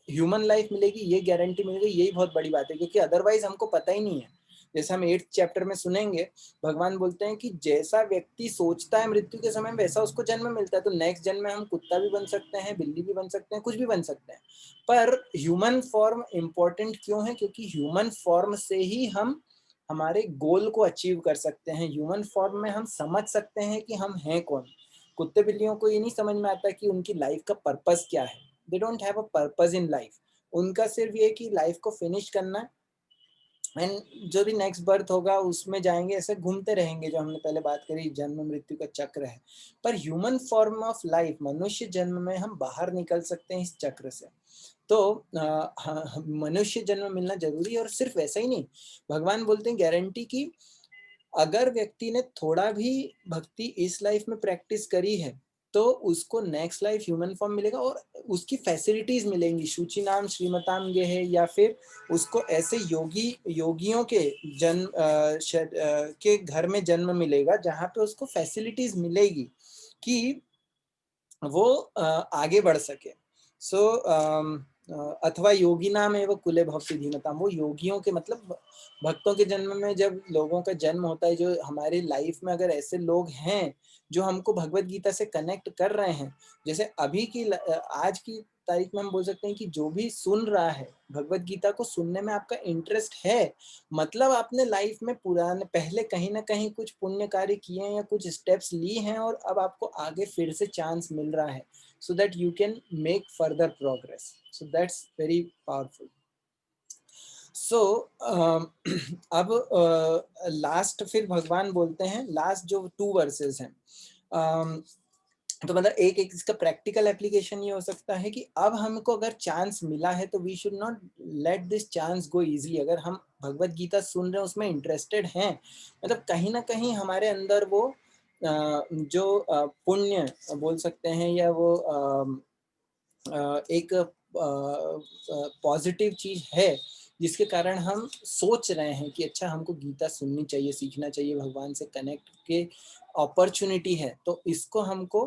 ह्यूमन लाइफ मिलेगी, ये गारंटी मिलेगी। यही बहुत बड़ी बात है, क्योंकि अदरवाइज हमको पता ही नहीं है। जैसे हम 8th चैप्टर में सुनेंगे, भगवान बोलते हैं कि जैसा व्यक्ति सोचता है मृत्यु के समय वैसा उसको जन्म मिलता है। तो नेक्स्ट जन्म में हम कुत्ता भी बन सकते हैं, बिल्ली भी बन सकते हैं, कुछ भी बन सकते हैं, पर ह्यूमन फॉर्म इंपॉर्टेंट क्यों है? क्योंकि ह्यूमन फॉर्म से ही हम हमारे गोल को अचीव कर सकते हैं। ह्यूमन फॉर्म में हम समझ सकते हैं कि हम हैं कौन। कुत्ते बिल्लियों को ये नहीं समझ में आता कि उनकी लाइफ का पर्पस क्या है। They don't have a purpose in life. उनका सिर्फ ये कि लाइफ को फिनिश करना है, एंड जो भी नेक्स्ट बर्थ होगा उसमें जाएंगे, ऐसे घूमते रहेंगे, जो हमने पहले बात करी जन्म मृत्यु का चक्र है। पर ह्यूमन फॉर्म ऑफ लाइफ, मनुष्य जन्म में हम बाहर निकल सकते हैं इस चक्र से। तो मनुष्य जन्म मिलना जरूरी है। और सिर्फ वैसा ही नहीं, भगवान बोलते हैं गारंटी की अगर व्यक्ति ने थोड़ा भी भक्ति इस लाइफ में प्रैक्टिस करी है तो उसको नेक्स्ट लाइफ ह्यूमन फॉर्म मिलेगा और उसकी फैसिलिटीज मिलेंगी, शुचि नाम श्रीमताम गे है, या फिर उसको ऐसे योगियों के जन्म के घर में जन्म मिलेगा जहाँ पे उसको फैसिलिटीज मिलेगी कि वो आगे बढ़ सके। सो अथवा योगी नाम एवं कुले भक्ति धीमताम, वो योगियों के मतलब भक्तों के जन्म में जब लोगों का जन्म होता है, जो हमारी लाइफ में अगर ऐसे लोग हैं जो हमको भगवत गीता से कनेक्ट कर रहे हैं, जैसे अभी की आज की तारीख में हम बोल सकते हैं कि जो भी सुन रहा है भगवत गीता को सुनने में आपका इंटरेस्ट है, मतलब आपने लाइफ में पुराने पहले कहीं ना कहीं कुछ पुण्य कार्य किए हैं या कुछ स्टेप्स लिए हैं और अब आपको आगे फिर से चांस मिल रहा है, so that you can make further progress. So that's very powerful. So अब लास्ट फिर भगवान बोलते हैं, लास्ट जो 2 वर्सेस हैं, तो मतलब एक इसका प्रैक्टिकल एप्लीकेशन ये हो सकता है कि अब हमको अगर चांस मिला है तो we should not let this chance go easily. अगर हम भगवत गीता सुन रहे हैं, उसमें इंटरेस्टेड हैं, मतलब कहीं ना कहीं हमारे अंदर वो जो पुण्य बोल सकते हैं या वो एक पॉजिटिव चीज है जिसके कारण हम सोच रहे हैं कि अच्छा हमको गीता सुननी चाहिए, सीखना चाहिए, भगवान से कनेक्ट के अपॉर्चुनिटी है, तो इसको हमको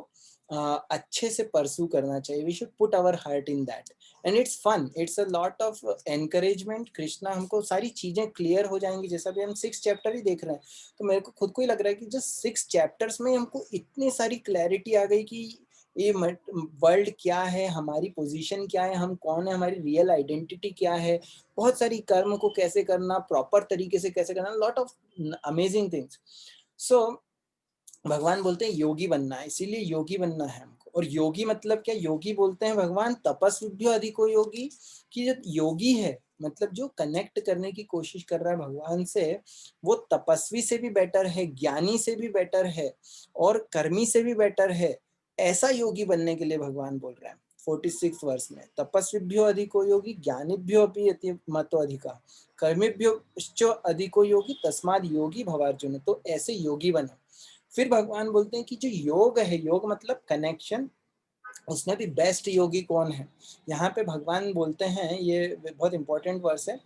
अच्छे से परस्यू करना चाहिए। We should put our heart in that and it's fun, it's a lot of encouragement. Krishna हमको सारी चीजें क्लियर हो जाएंगी। जैसा भी हम 6 चैप्टर ही देख रहे हैं, तो मेरे को खुद को ही लग रहा है कि जो 6 चैप्टर्स में हमको इतनी सारी क्लैरिटी आ गई कि ये वर्ल्ड क्या है, हमारी पोजीशन क्या है, हम कौन है, हमारी रियल आइडेंटिटी क्या है, बहुत सारी कर्म को कैसे करना, प्रॉपर तरीके से कैसे करना, लॉट ऑफ अमेजिंग थिंग्स। सो भगवान बोलते हैं योगी बनना है, इसीलिए योगी बनना है हमको। और योगी मतलब क्या? योगी बोलते हैं भगवान तपस्विभ्यो अधिको योगी, कि जो योगी है मतलब जो कनेक्ट करने की कोशिश कर रहा है भगवान से, वो तपस्वी से भी बेटर है, ज्ञानी से भी बेटर है और कर्मी से भी बेटर है। ऐसा योगी बनने के लिए भगवान बोल रहे हैं 46 वर्ष में, तपस्विभ्यो अधिको योगी ज्ञानीभ्यो अपि अति मतो अधिका कर्मीभ्यो अधिको योगी तस्माद योगी भवार्जुन। तो ऐसे योगी बनो। फिर भगवान बोलते हैं कि जो योग है, योग मतलब कनेक्शन, उसमें भी बेस्ट योगी कौन है? यहाँ पे भगवान बोलते हैं, ये बहुत इंपॉर्टेंट वर्स है,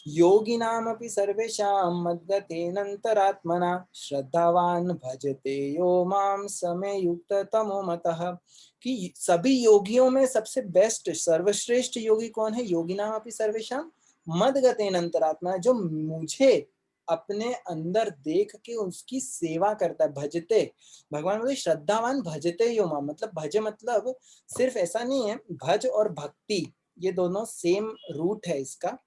योगिनामपि सर्वेषां मद्गतेनन्तरात्मना श्रद्धावान भजते यो माम समे युक्ततमो मतः। कि सभी योगियों में सबसे बेस्ट सर्वश्रेष्ठ योगी कौन है? योगिनामपि सर्वेषां मद्गतेनन्तरात्मना, जो मुझे अपने अंदर देख के उसकी सेवा करता है। भजते, भगवान बोले श्रद्धावान भजते यो माम, मतलब भज मतलब सिर्फ ऐसा नहीं है, भज और भक्ति ये दोनों सेम रूट है इसका।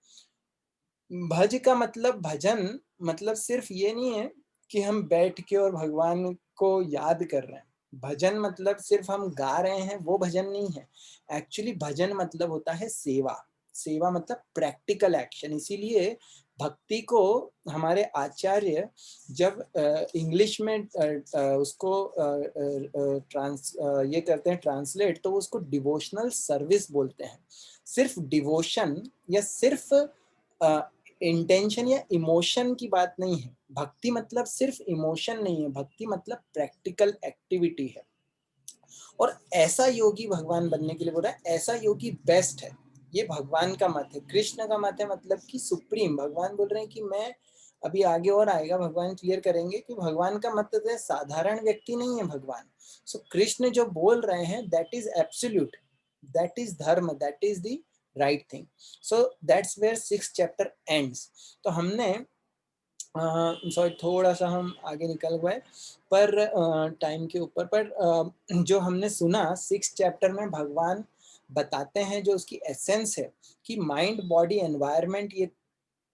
भज का मतलब भजन, मतलब सिर्फ ये नहीं है कि हम बैठ के और भगवान को याद कर रहे हैं। भजन मतलब सिर्फ हम गा रहे हैं वो भजन नहीं है। एक्चुअली भजन मतलब होता है सेवा। सेवा मतलब प्रैक्टिकल एक्शन। इसीलिए भक्ति को हमारे आचार्य जब इंग्लिश में उसको ये करते हैं ट्रांसलेट, तो उसको डिवोशनल सर्विस बोलते हैं। सिर्फ डिवोशन या सिर्फ इंटेंशन या इमोशन की बात नहीं है। भक्ति मतलब सिर्फ इमोशन नहीं है, भक्ति मतलब प्रैक्टिकल एक्टिविटी है। और ऐसा योगी भगवान बनने के लिए बोल रहा है, ऐसा योगी बेस्ट है। ये भगवान का मत है, कृष्ण का मत है, मतलब कि सुप्रीम भगवान बोल रहे हैं कि मैं, अभी आगे और आएगा भगवान क्लियर करेंगे कि भगवान का मतलब है साधारण व्यक्ति नहीं है भगवान। सो कृष्ण जो बोल रहे हैं that is absolute, that is dharma, that is the right thing. So that's where 6th chapter ends. तो हमने सॉरी थोड़ा सा हम आगे निकल गए पर टाइम के ऊपर, पर जो हमने सुना 6th चैप्टर में भगवान बताते हैं जो उसकी एसेंस है कि माइंड बॉडी एनवायरनमेंट ये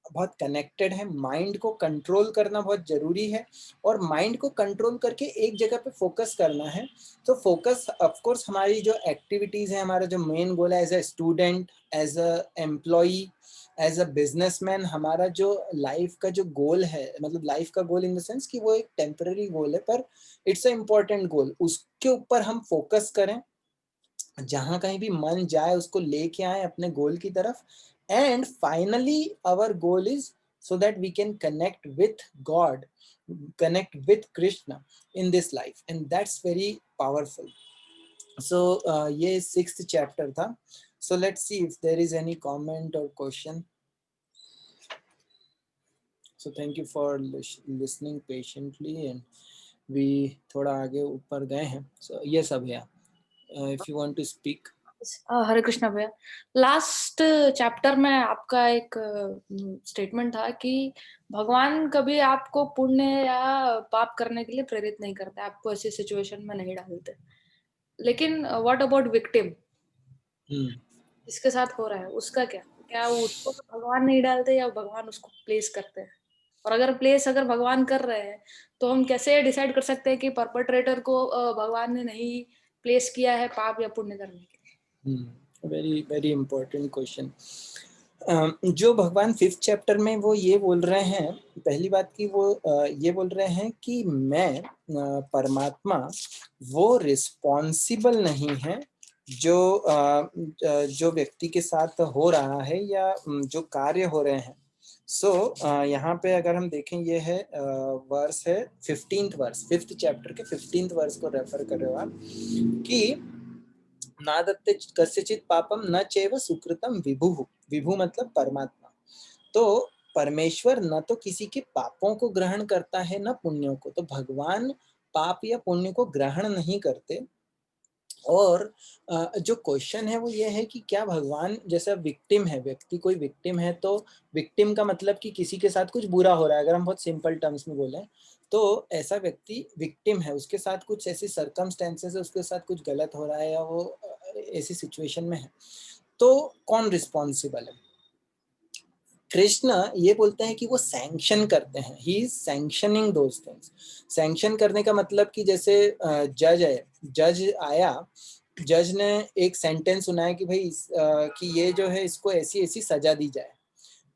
बहुत कनेक्टेड है। माइंड को कंट्रोल करना बहुत जरूरी है और माइंड को कंट्रोल करके एक जगह पे फोकस करना है। तो फोकस ऑफ कोर्स हमारी जो एक्टिविटीज है, हमारा जो मेन गोल है as a student, as an employee, as a businessman, हमारा जो लाइफ का जो गोल है, मतलब लाइफ का गोल इन द सेंस कि वो एक टेम्पररी गोल है पर इट्स अ इम्पोर्टेंट गोल, उसके ऊपर हम फोकस करें। जहां कहीं भी मन जाए उसको लेके आए अपने गोल की तरफ। And finally our goal is so that we can connect with God, connect with Krishna in this life, and that's very powerful. So ये 6th chapter था. So let's see if there is any comment or question. So thank you for listening patiently, and we थोड़ा आगे ऊपर गए हैं. So ये सब है. If you want to speak. हरे कृष्णा भैया, लास्ट चैप्टर में आपका एक स्टेटमेंट था कि भगवान कभी आपको पुण्य या पाप करने के लिए प्रेरित नहीं करते, आपको ऐसी सिचुएशन में नहीं डालते। लेकिन व्हाट अबाउट विक्टिम, जिसके साथ हो रहा है उसका क्या? क्या उसको तो भगवान नहीं डालते या भगवान उसको प्लेस करते हैं? और अगर भगवान कर रहे हैं तो हम कैसे डिसाइड कर सकते हैं कि परपेट्रेटर को भगवान ने नहीं प्लेस किया है पाप या पुण्य करने के लिए? Very very important question. जो भगवान 5th चैप्टर में वो ये बोल रहे हैं, पहली बात की वो ये बोल रहे हैं कि मैं परमात्मा वो रिस्पॉन्सिबल नहीं है जो जो व्यक्ति के साथ हो रहा है या जो कार्य हो रहे हैं। सो यहाँ पे अगर हम देखें, ये है वर्स है 15th वर्स, 5th चैप्टर के 15th वर्स को रेफर कर रहे हो आप कि नादत्ते कस्यचित पापम न चैव सुकृतम विभु। विभु मतलब परमात्मा। तो परमेश्वर न तो किसी के पापों को ग्रहण करता है न पुण्यों को। तो भगवान पाप या पुण्य को ग्रहण नहीं करते। और जो क्वेश्चन है वो ये है कि क्या भगवान जैसा विक्टिम है, व्यक्ति कोई विक्टिम है, तो विक्टिम का मतलब कि किसी के साथ कुछ बुरा हो रहा है, अगर हम बहुत सिंपल टर्म्स में बोलें तो ऐसा व्यक्ति विक्टिम है, उसके साथ कुछ ऐसी सर्कमस्टेंसेस है, उसके साथ कुछ गलत हो रहा है या वो ऐसी सिचुएशन में है, तो कौन रिस्पॉन्सिबल है? कृष्ण ये बोलते हैं कि वो सैंक्शन करते हैं, he is sanctioning those things. Sanction करने का मतलब कि जैसे जज है, जज आया, जज ने एक सेंटेंस सुनाया कि भाई कि ये जो है इसको ऐसी ऐसी सजा दी जाए,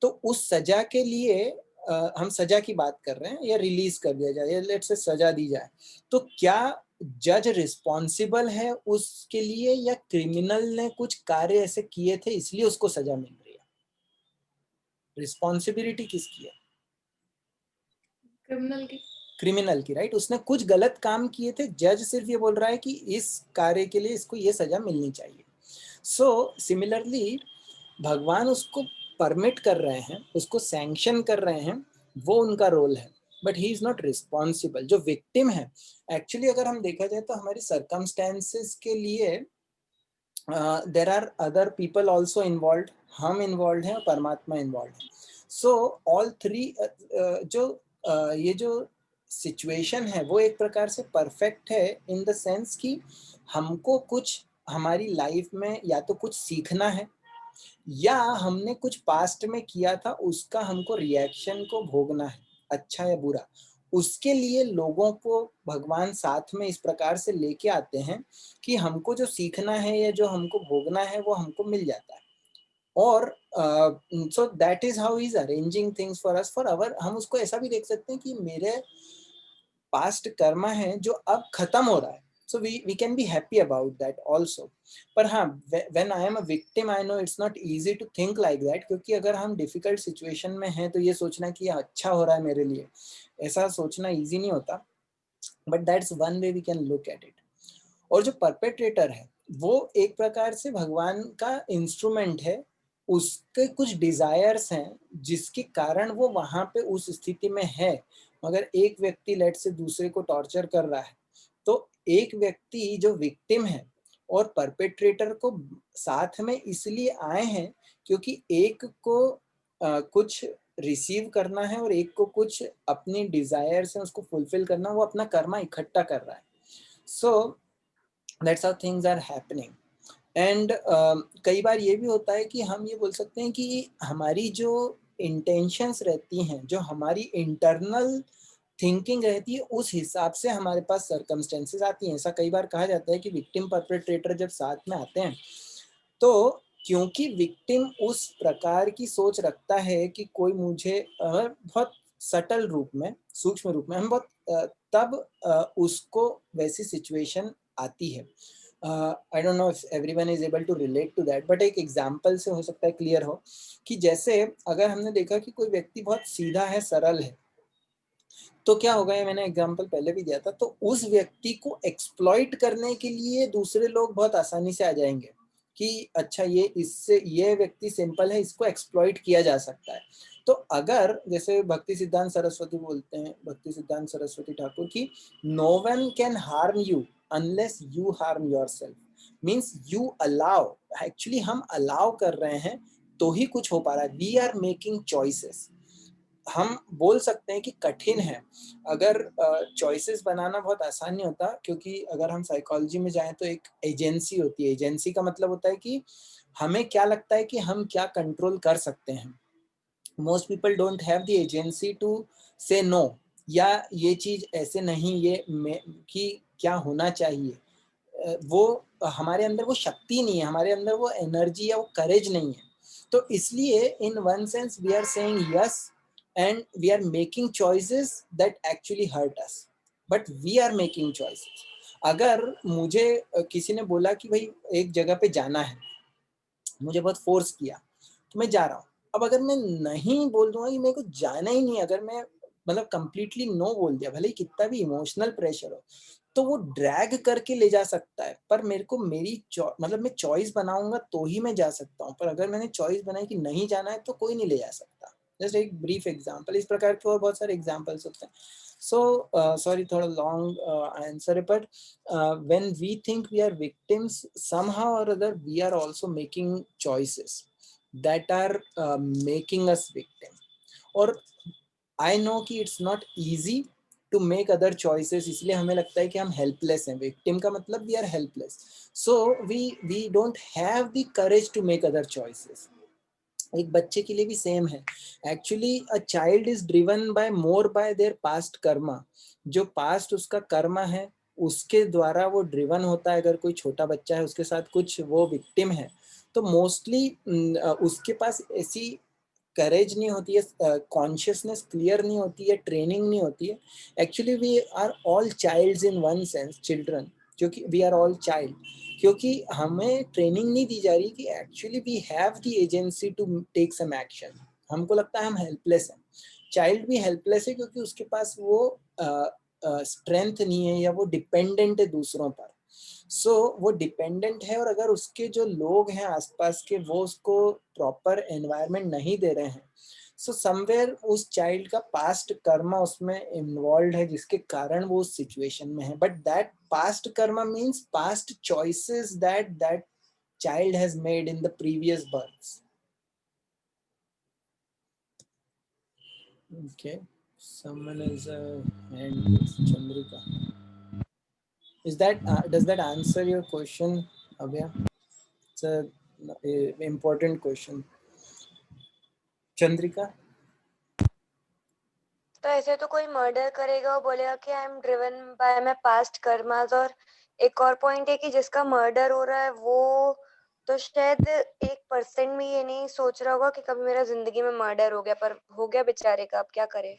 तो उस सजा के लिए हम सजा की बात कर रहे हैं, या रिलीज कर दिया जाए या लेट्स से सजा दी जाए, तो क्या जज रिस्पॉन्सिबल है उसके लिए या क्रिमिनल ने कुछ कार्य ऐसे किए थे इसलिए उसको सजा मिल रही है? रिस्पॉन्सिबिलिटी किसकी है? क्रिमिनल की, राइट? उसने कुछ गलत काम किए थे, जज सिर्फ ये बोल रहा है कि इस कार्य के लिए इसको ये सजा मिलनी चाहिए। सो सिमिलरली भगवान उसको परमिट कर रहे हैं, उसको सैंक्शन कर रहे हैं, वो उनका रोल है, but he is not responsible. जो विक्टिम है एक्चुअली, अगर हम देखा जाए तो हमारे सर्कमस्टेंसेस के लिए there are other people also involve, हम इन्वॉल्व हैं और परमात्मा इन्वॉल्व है। सो ऑल थ्री जो ये जो सिचुएशन है वो एक प्रकार से परफेक्ट है इन द सेंस कि हमको कुछ हमारी लाइफ में या तो कुछ सीखना है, या हमने कुछ पास्ट में किया था उसका हमको रिएक्शन को भोगना है, अच्छा या बुरा। उसके लिए लोगों को भगवान साथ में इस प्रकार से लेके आते हैं कि हमको जो सीखना है या जो हमको भोगना है वो हमको मिल जाता है। और सो that is how is arranging things for us for our. हम उसको ऐसा भी देख सकते हैं कि मेरे पास्ट कर्मा है जो अब खत्म हो रहा है, so we can be happy about that also। पर हाँ, when I am a victim I know it's not easy to think like that, क्योंकि अगर हम difficult situation में हैं तो ये सोचना कि अच्छा हो रहा है मेरे लिए, ऐसा सोचना easy नहीं होता, but that's one way we can look at it। और जो परपेट्रेटर है वो एक प्रकार से भगवान का इंस्ट्रूमेंट है, उसके कुछ डिजायर्स हैं जिसके कारण वो वहां पे उस स्थिति में है। मगर एक व्यक्ति लेट से दूसरे को टॉर्चर कर रहा है, तो एक व्यक्ति जो विक्टिम है और परपेट्रेटर को साथ में इसलिए आए हैं क्योंकि एक को कुछ रिसीव करना है और एक को कुछ अपनी डिजायर्स है उसको फुलफिल करना, वो अपना कर्मा इकट्ठा कर रहा है। So that's how things are happening. And कई बार ये भी होता है कि हम ये बोल सकते हैं कि हमारी जो इंटेंशंस रहती हैं, जो हमारी इंटरनल थिंकिंग रहती है, उस हिसाब से हमारे पास सर्कमस्टेंसेस आती हैं। ऐसा कई बार कहा जाता है कि विक्टिम परपेट्रेटर जब साथ में आते हैं तो क्योंकि विक्टिम उस प्रकार की सोच रखता है कि कोई मुझे बहुत सटल रूप में, सूक्ष्म रूप में हम बहुत तब उसको वैसी सिचुएशन आती है। I don't know if everyone is able to relate to that, but एक एग्जांपल से हो सकता है क्लियर हो कि जैसे अगर हमने देखा कि कोई व्यक्ति बहुत सीधा है, सरल है, तो क्या होगा, ये मैंने एग्जांपल पहले भी दिया था, तो उस व्यक्ति को एक्सप्लॉइट करने के लिए दूसरे लोग बहुत आसानी से आ जाएंगे कि अच्छा ये व्यक्ति सिंपल है, इसको एक्सप्लॉइट किया जा सकता है। तो अगर जैसे भक्ति सिद्धांत सरस्वती बोलते हैं, भक्ति सिद्धांत सरस्वती ठाकुर की, no one can harm you unless you harm yourself, means you allow, actually हम अलाउ कर रहे हैं तो ही कुछ हो पा रहा है। We are making choices. हम बोल सकते हैं कि कठिन है, अगर चॉइसेस बनाना बहुत आसान नहीं होता, क्योंकि अगर हम साइकोलॉजी में जाएं तो एक एजेंसी होती है। एजेंसी का मतलब होता है कि हमें क्या लगता है कि हम क्या कंट्रोल कर सकते हैं। Most people don't have the agency to say no, या ये चीज ऐसे नहीं, कि क्या होना चाहिए, वो हमारे अंदर वो शक्ति नहीं है, हमारे अंदर वो एनर्जी या वो करेज नहीं है। तो इसलिए in one sense we are saying yes and we are making choices that actually hurt us, but we are making choices. अगर मुझे किसी ने बोला कि भाई एक जगह पे जाना है, मुझे बहुत फोर्स किया तो मैं जा रहा हूँ। अब अगर मैं नहीं बोल दूंगा कि मेरे को जाना ही नहीं, अगर मैं मतलब कंप्लीटली नो बोल दिया, भले ही कितना भी इमोशनल प्रेशर हो, तो वो ड्रैग करके ले जा सकता है। पर मेरे को मतलब मैं चॉइस बनाऊंगा तो ही मैं जा सकता हूँ, पर अगर मैंने चॉइस बनाई कि नहीं जाना है तो कोई नहीं ले जा सकता। जस्ट एक ब्रीफ एग्जाम्पल, इस प्रकार के और बहुत सारे एग्जाम्पल्स होते हैं। सो सॉरी, थोड़ा लॉन्ग आंसर है, but when we think we are victims, somehow or other we are also making choices that are making us victim। और आई नो कि it's not easy to make other choices, इसलिए हमें लगता है कि हम हेल्पलेस हैं। विक्टिम का मतलब we are helpless, so we don't have the courage to make other choices. एक बच्चे के लिए भी सेम है। Actually a child is driven by more by their past karma. जो पास्ट उसका कर्मा है उसके द्वारा वो ड्रिवन होता है। अगर कोई छोटा बच्चा है उसके साथ कुछ वो विक्टिम है, तो मोस्टली उसके पास ऐसी करेज नहीं होती है, कॉन्शियसनेस क्लियर नहीं होती है, ट्रेनिंग नहीं होती है। Actually we are all childs in one sense, children, क्योंकि वी आर ऑल चाइल्ड, क्योंकि हमें ट्रेनिंग नहीं दी जा रही कि actually we have the agency to take some action. हमको लगता है हम हेल्पलेस हैं। चाइल्ड भी हेल्पलेस है क्योंकि उसके पास वो स्ट्रेंथ नहीं है या वो डिपेंडेंट है दूसरों पर। सो वो डिपेंडेंट है, और अगर उसके जो लोग हैं आसपास के वो उसको प्रॉपर एनवायरनमेंट नहीं दे रहे हैं, सो समवेयर उस चाइल्ड का पास्ट कर्मा उसमें इन्वॉल्व है जिसके कारण वो उस सिचुएशन में है. But that past Karma means past choices that that child has made in the previous births. Okay, someone is hand, Chandrika. Is that does that answer your question, Abhya? It's a important question. Chandrika. तो ऐसे तो कोई मर्डर करेगा और बोलेगा कि I am driven by my past karmas, और एक और पॉइंट है कि जिसका मर्डर हो रहा है वो तो शायद 1% भी ये नहीं सोच रहा होगा कि कभी मेरा जिंदगी में मर्डर हो गया, पर हो गया बेचारे का, अब क्या करे.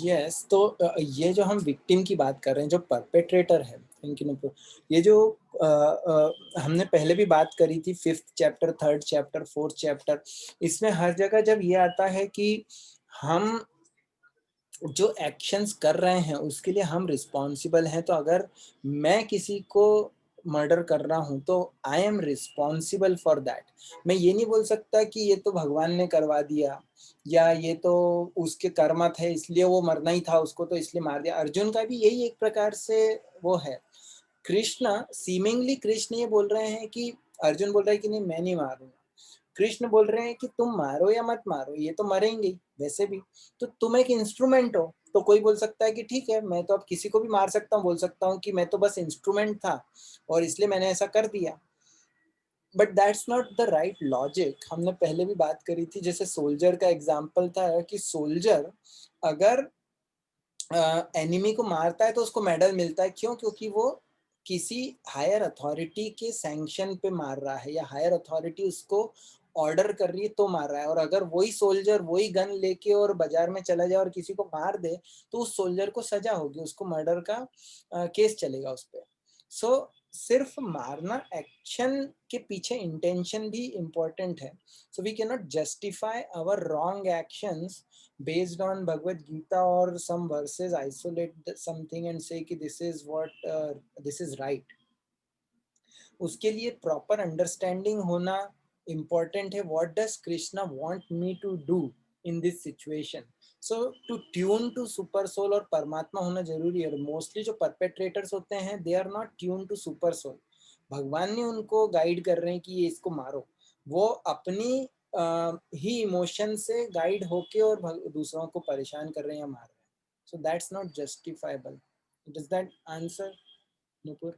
यस, तो ये जो हम विक्टिम की बात कर रहे हैं, जो परपेट्रेटर है, ये जो हमने पहले भी बात करी थी, 5th chapter, 3rd chapter, 4th chapter, इसमें हर जगह जब ये आता है कि हम जो एक्शंस कर रहे हैं उसके लिए हम रिस्पॉन्सिबल हैं, तो अगर मैं किसी को मर्डर कर रहा हूं तो I am responsible for that. मैं ये नहीं बोल सकता कि ये तो भगवान ने करवा दिया, या ये तो उसके कर्म थे इसलिए वो मरना ही था उसको तो इसलिए मार दिया. अर्जुन का भी यही एक प्रकार से वो है. कृष्ण सीमिंगली कृष्ण ये बोल रहे हैं कि अर्जुन बोल रहा है कि नहीं मैं नहीं मारूंगा, कृष्ण बोल रहे हैं कि तुम मारो या मत मारो ये तो मरेंगे ही वैसे भी, तो तुम एक इंस्ट्रूमेंट हो. तो कोई बोल सकता है कि ठीक है मैं तो अब किसी को भी मार सकता हूँ, बोल सकता हूँ कि मैं तो बस इंस्ट्रूमेंट था और इसलिए मैंने ऐसा कर दिया. But that's not the right logic. हमने पहले भी बात करी थी, जैसे सोल्जर का एग्जाम्पल था कि सोल्जर अगर एनिमी को मारता है तो उसको मेडल मिलता है. क्यों? क्योंकि वो किसी हायर अथॉरिटी के सैंक्शन पे मार रहा है, या हायर अथॉरिटी उसको ऑर्डर कर रही है तो मार रहा है. और अगर वही सोल्जर वही गन लेके और बाजार में चला जाए और किसी को मार दे तो उस सोल्जर को सजा होगी, उसको मर्डर का केस चलेगा उस पर. सो सिर्फ मारना, एक्शन के पीछे इंटेंशन भी इम्पोर्टेंट है. So we can not justify our wrong actions based on Bhagavad Gita or some verses, isolate something and say कि this is what this is right. उसके लिए proper understanding होना important है. What does Krishna want me to do in this situation? So to tune to super soul और परमात्मा होना जरूरी है. Mostly जो perpetrators होते हैं they are not tuned to super soul. भगवान ने उनको गाइड कर रहे हैं कि ये इसको मारो, वो अपनी ही इमोशन से गाइड होके और दूसरों को परेशान कर रहे हैं या मार रहे हैं. So that's not justifiable. Does that answer, Nupur?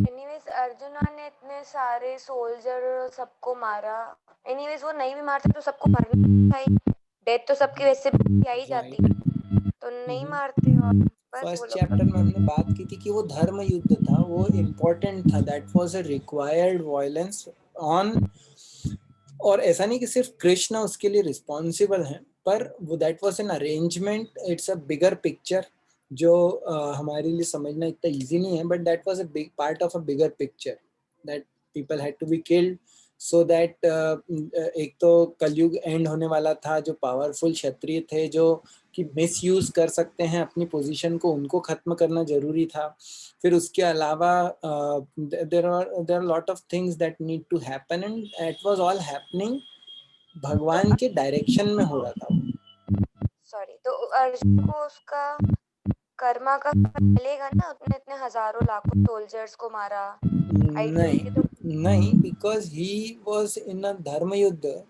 Anyways arjuna ने इतने सारे सोल्जर सबको मारा. एनीवेज वो नहीं भी मारते तो सबको मरना ही, डेथ तो सबकी वैसे भी आ ही जाती, तो नहीं मारते. और बस फर्स्ट चैप्टर में हमने बात की थी कि वो धर्म युद्ध था, वो इम्पोर्टेंट था. That was a required violence on, और ऐसा नहीं कि सिर्फ कृष्ण उसके लिए रिस्पॉन्सिबल हैं, पर वो that was an arrangement. It's a bigger picture जो हमारे लिए समझना इतना इजी नहीं है, but that was a big part of a bigger picture that people had to be killed so that एक तो कलयुग एंड होने वाला था, जो पावरफुल क्षत्रिय थे जो कि मिसयूज कर सकते हैं अपनी पोजीशन को, उनको खत्म करना जरूरी था. फिर उसके अलावा there are lot of things that need to happen and it was all happening भगवान के डायरेक्शन में हो रहा था. सॉरी, तो अर्जुन को उसका कर्मा का मिलेगा ना, उसने इतने हजारों लाखों सोल्जर्स को मारा. नहीं, बिकॉज ही वाज इन अ धर्म युद्ध.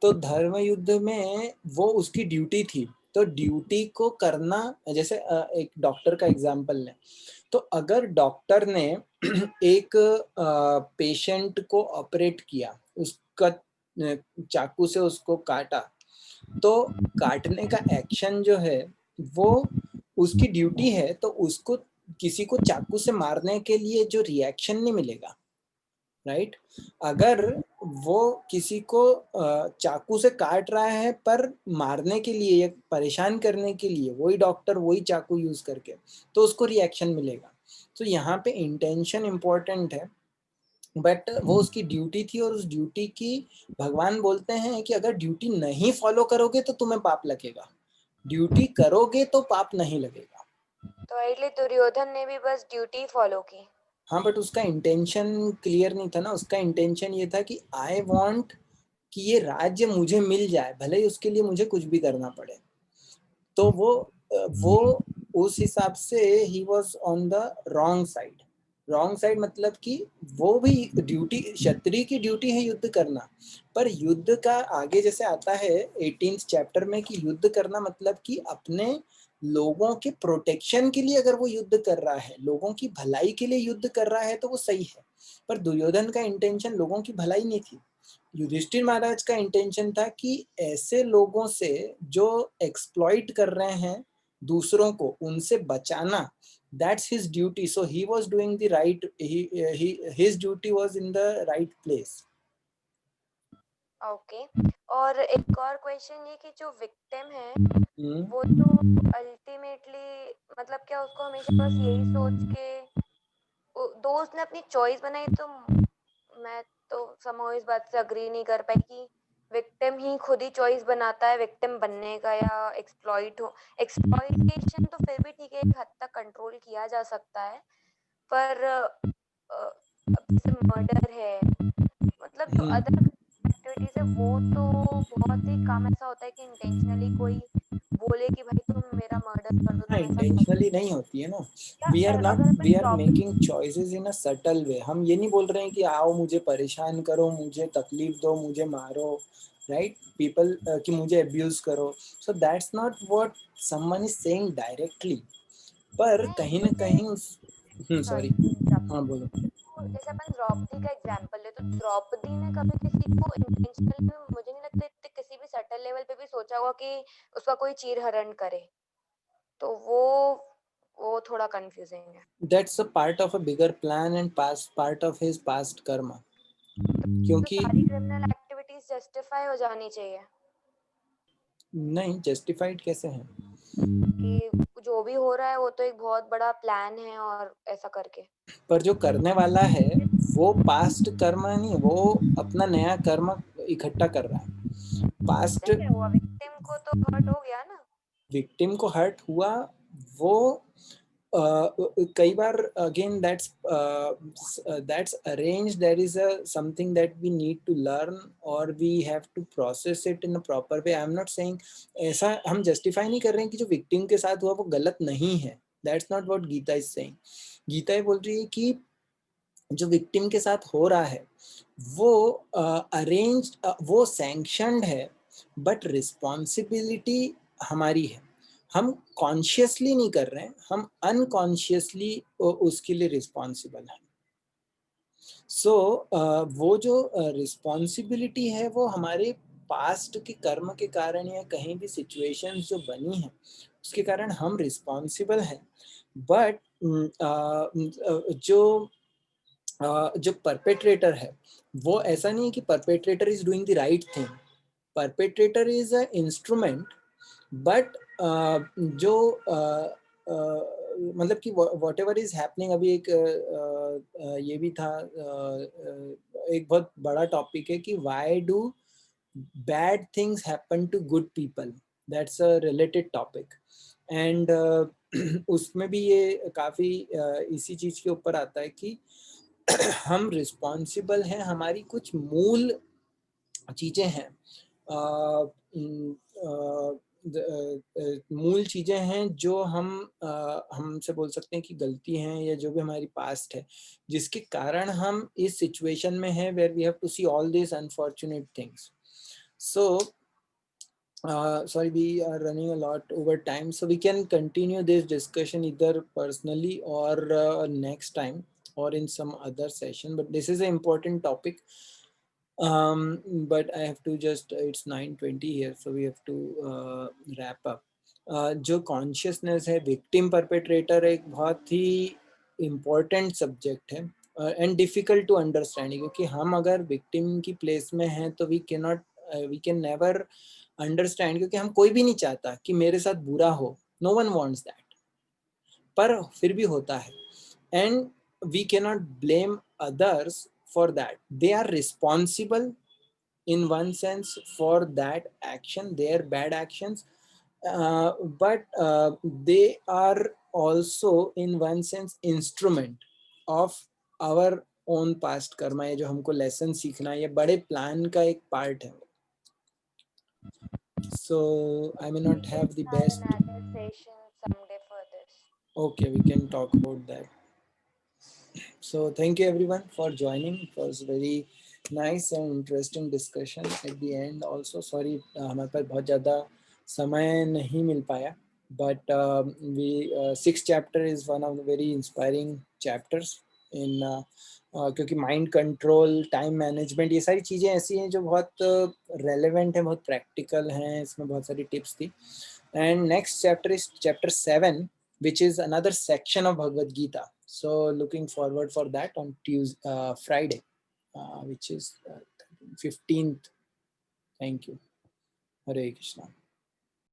तो धर्म युद्ध में वो उसकी ड्यूटी थी, तो ड्यूटी को करना. जैसे एक डॉक्टर का एग्जांपल लें, तो अगर डॉक्टर ने एक पेशेंट को ऑपरेट किया, उसका चाकू से उसको काटा, तो काटने का एक्शन जो है वो उसकी ड्यूटी है, तो उसको किसी को चाकू से मारने के लिए जो रिएक्शन नहीं मिलेगा, राइट? अगर वो किसी को चाकू से काट रहा है पर मारने के लिए या परेशान करने के लिए वही डॉक्टर वही चाकू यूज करके, तो उसको रिएक्शन मिलेगा. तो यहाँ पे इंटेंशन इम्पोर्टेंट है, बट वो उसकी ड्यूटी थी, और उस ड्यूटी की भगवान बोलते हैं कि अगर ड्यूटी नहीं फॉलो करोगे तो तुम्हें पाप लगेगा, ड्यूटी करोगे तो पाप नहीं लगेगा. तो इसलिए दुर्योधन ने भी बस ड्यूटी फॉलो की। हाँ, बट उसका इंटेंशन क्लियर नहीं था ना। उसका इंटेंशन ये था कि आई वांट कि ये राज्य मुझे मिल जाए, भले ही उसके लिए मुझे कुछ भी करना पड़े। तो वो उस हिसाब से he was on the wrong side. Wrong side मतलब कि वो भी ड्यूटी, क्षत्रिय की ड्यूटी है युद्ध करना, पर युद्ध का आगे जैसे आता है 18th चैप्टर में कि युद्ध करना मतलब कि अपने लोगों के प्रोटेक्शन के लिए अगर वो युद्ध कर रहा है, लोगों की भलाई के लिए युद्ध कर रहा है, तो वो सही है। पर दुर्योधन का इंटेंशन लोगों की भलाई नहीं थी। युधिष्ठिर महाराज का इंटेंशन था कि ऐसे लोगों से जो एक्सप्लॉइट कर रहे हैं दूसरों को, उनसे बचाना, that's his duty. So he was doing the right, his duty was in the right place. Okay. और एक और क्वेश्चन ये कि जो विक्टिम है वो तो अल्टीमेटली मतलब क्या उसको हमेशा बस यही सोच के दोस्त ने अपनी चॉइस बनाई, तो मैं तो समझो इस बात से अग्री नहीं कर पाई कि विक्टिम ही खुद ही चॉइस बनाता है विक्टिम बनने का या एक्सप्लॉइटेशन तो फिर भी ठीक है, एक हद तक कंट्रोल किया जा सकता है, पर अब जैसे मर्डर है मतलब जो अदर एक्टिविटीज है वो तो बहुत ही कम ऐसा होता है कि इंटेंशनली कोई बोले कि भाई तुम मेरा मर्डर कर दो, हाँ, तुम ऐसा कर इंटेंशनली नहीं होती है ना। या वी आर नॉट, अगर वी अपन are making choices in a subtle way. हम ये नहीं बोल रहे हैं कि आओ मुझे परेशान करो, मुझे तकलीफ दो, मुझे मारो, राइट पीपल, कि मुझे अब्यूज करो। So that's not what someone is saying directly, पर नहीं कहीं ना जैसे कहीं उस सॉरी सॉरी, हाँ बोलो। तो जैसे अपन द्रौपदी का एग्जांपल ले तो द्रौपदी ने कभी किसी को इंटेंशनली, मुझे नहीं लगता इतने किसी भी सटल लेवल पे भी सोचा होगा कि उसका कोई चीर हरण करे, तो वो थोड़ा कंफ्यूजिंग है। That's a part of a bigger plan and past part of his past karma. तो क्योंकि सारी क्रिमिनल एक्टिविटीज जस्टिफाई हो जानी चाहिए नहीं, जस्टिफाइड कैसे हैं? कि जो भी हो रहा है वो तो एक बहुत बड़ा प्लान है और ऐसा करके। पर जो करने वाला है वो पास्ट कर्म नहीं, वो अपना नया कर्म इकट्ठा कर रहा है। उससे पास्ट क्या हुआ, विक्टिम को तो हर्ट हो गया ना। विक्टिम को हर्ट हुआ, वो कई बार again that's arranged, there is a something that we need to learn or we have to process it in a proper way. I am not saying, ऐसा हम justify नहीं कर रहे हैं कि जो victim के साथ हुआ वो गलत नहीं है। That's not what Gita is saying. Gita ये बोल रही है कि जो विक्टिम के साथ हो रहा है वो अरेंज, वो सैंक्शनड है, बट रिस्पॉन्सिबिलिटी हमारी है। हम कॉन्शियसली नहीं कर रहे हैं, हम अनकॉन्शियसली उसके लिए रिस्पॉन्सिबल हैं। सो वो जो रिस्पॉन्सिबिलिटी है वो हमारे पास्ट के कर्म के कारण या कहीं भी सिचुएशंस जो बनी है उसके कारण हम रिस्पॉन्सिबल हैं। बट जो परपेट्रेटर है वो ऐसा नहीं है कि perpetrator is doing the right thing. Perpetrator is a instrument, but जो मतलब कि वॉट एवर इज हैपनिंग अभी एक ये भी था, एक बहुत बड़ा टॉपिक है कि why do bad things happen to good people. That's a related topic and उसमें भी ये काफ़ी इसी चीज़ के ऊपर आता है कि हम रिस्पॉन्सिबल हैं, हमारी कुछ मूल चीज़ें हैं, मूल चीज़ें हैं जो हम हमसे बोल सकते हैं कि गलती हैं या जो भी हमारी पास्ट है जिसके कारण हम इस सिचुएशन में हैं where we have to see all this unfortunate things. So sorry, we are running a lot over time, so we can continue this discussion either personally or next time or in some other session, but this is an important topic. But I have to just, it's 9:20 here, so we have to wrap up. जो कॉन्शियसनेस है विक्टिम परपेट्रेटर एक बहुत ही इम्पोर्टेंट सब्जेक्ट है एंड डिफिकल्ट टू अंडरस्टैंड, क्योंकि हम अगर विक्टिम की प्लेस में हैं तो वी कैन नेवर अंडरस्टैंड, क्योंकि हम कोई भी नहीं चाहता कि मेरे साथ बुरा हो, नो वन वांट्स दैट, पर फिर भी होता है and we can not blame others for that. They are responsible in one sense for that action, their bad actions, but they are also in one sense instrument of our own past karma. ये जो हमको lesson सीखना है, ये बड़े plan का एक part है. So I may not have the best. Another session someday for this. Okay, we can talk about that. So thank you everyone for joining. It was very nice and interesting discussion at the end. Also sorry हमारे पास बहुत ज़्यादा समय नहीं मिल पाया. But we sixth chapter is one of the very inspiring chapters in क्योंकि माइंड कंट्रोल, टाइम मैनेजमेंट, ये सारी चीज़ें ऐसी हैं जो बहुत रेलेवेंट हैं, बहुत प्रैक्टिकल हैं. इसमें बहुत सारी टिप्स थी. And next chapter is chapter 7 which is another section of Bhagavad Gita. So looking forward for that on Tuesday, Friday, which is 15th. Thank you. Hare Krishna.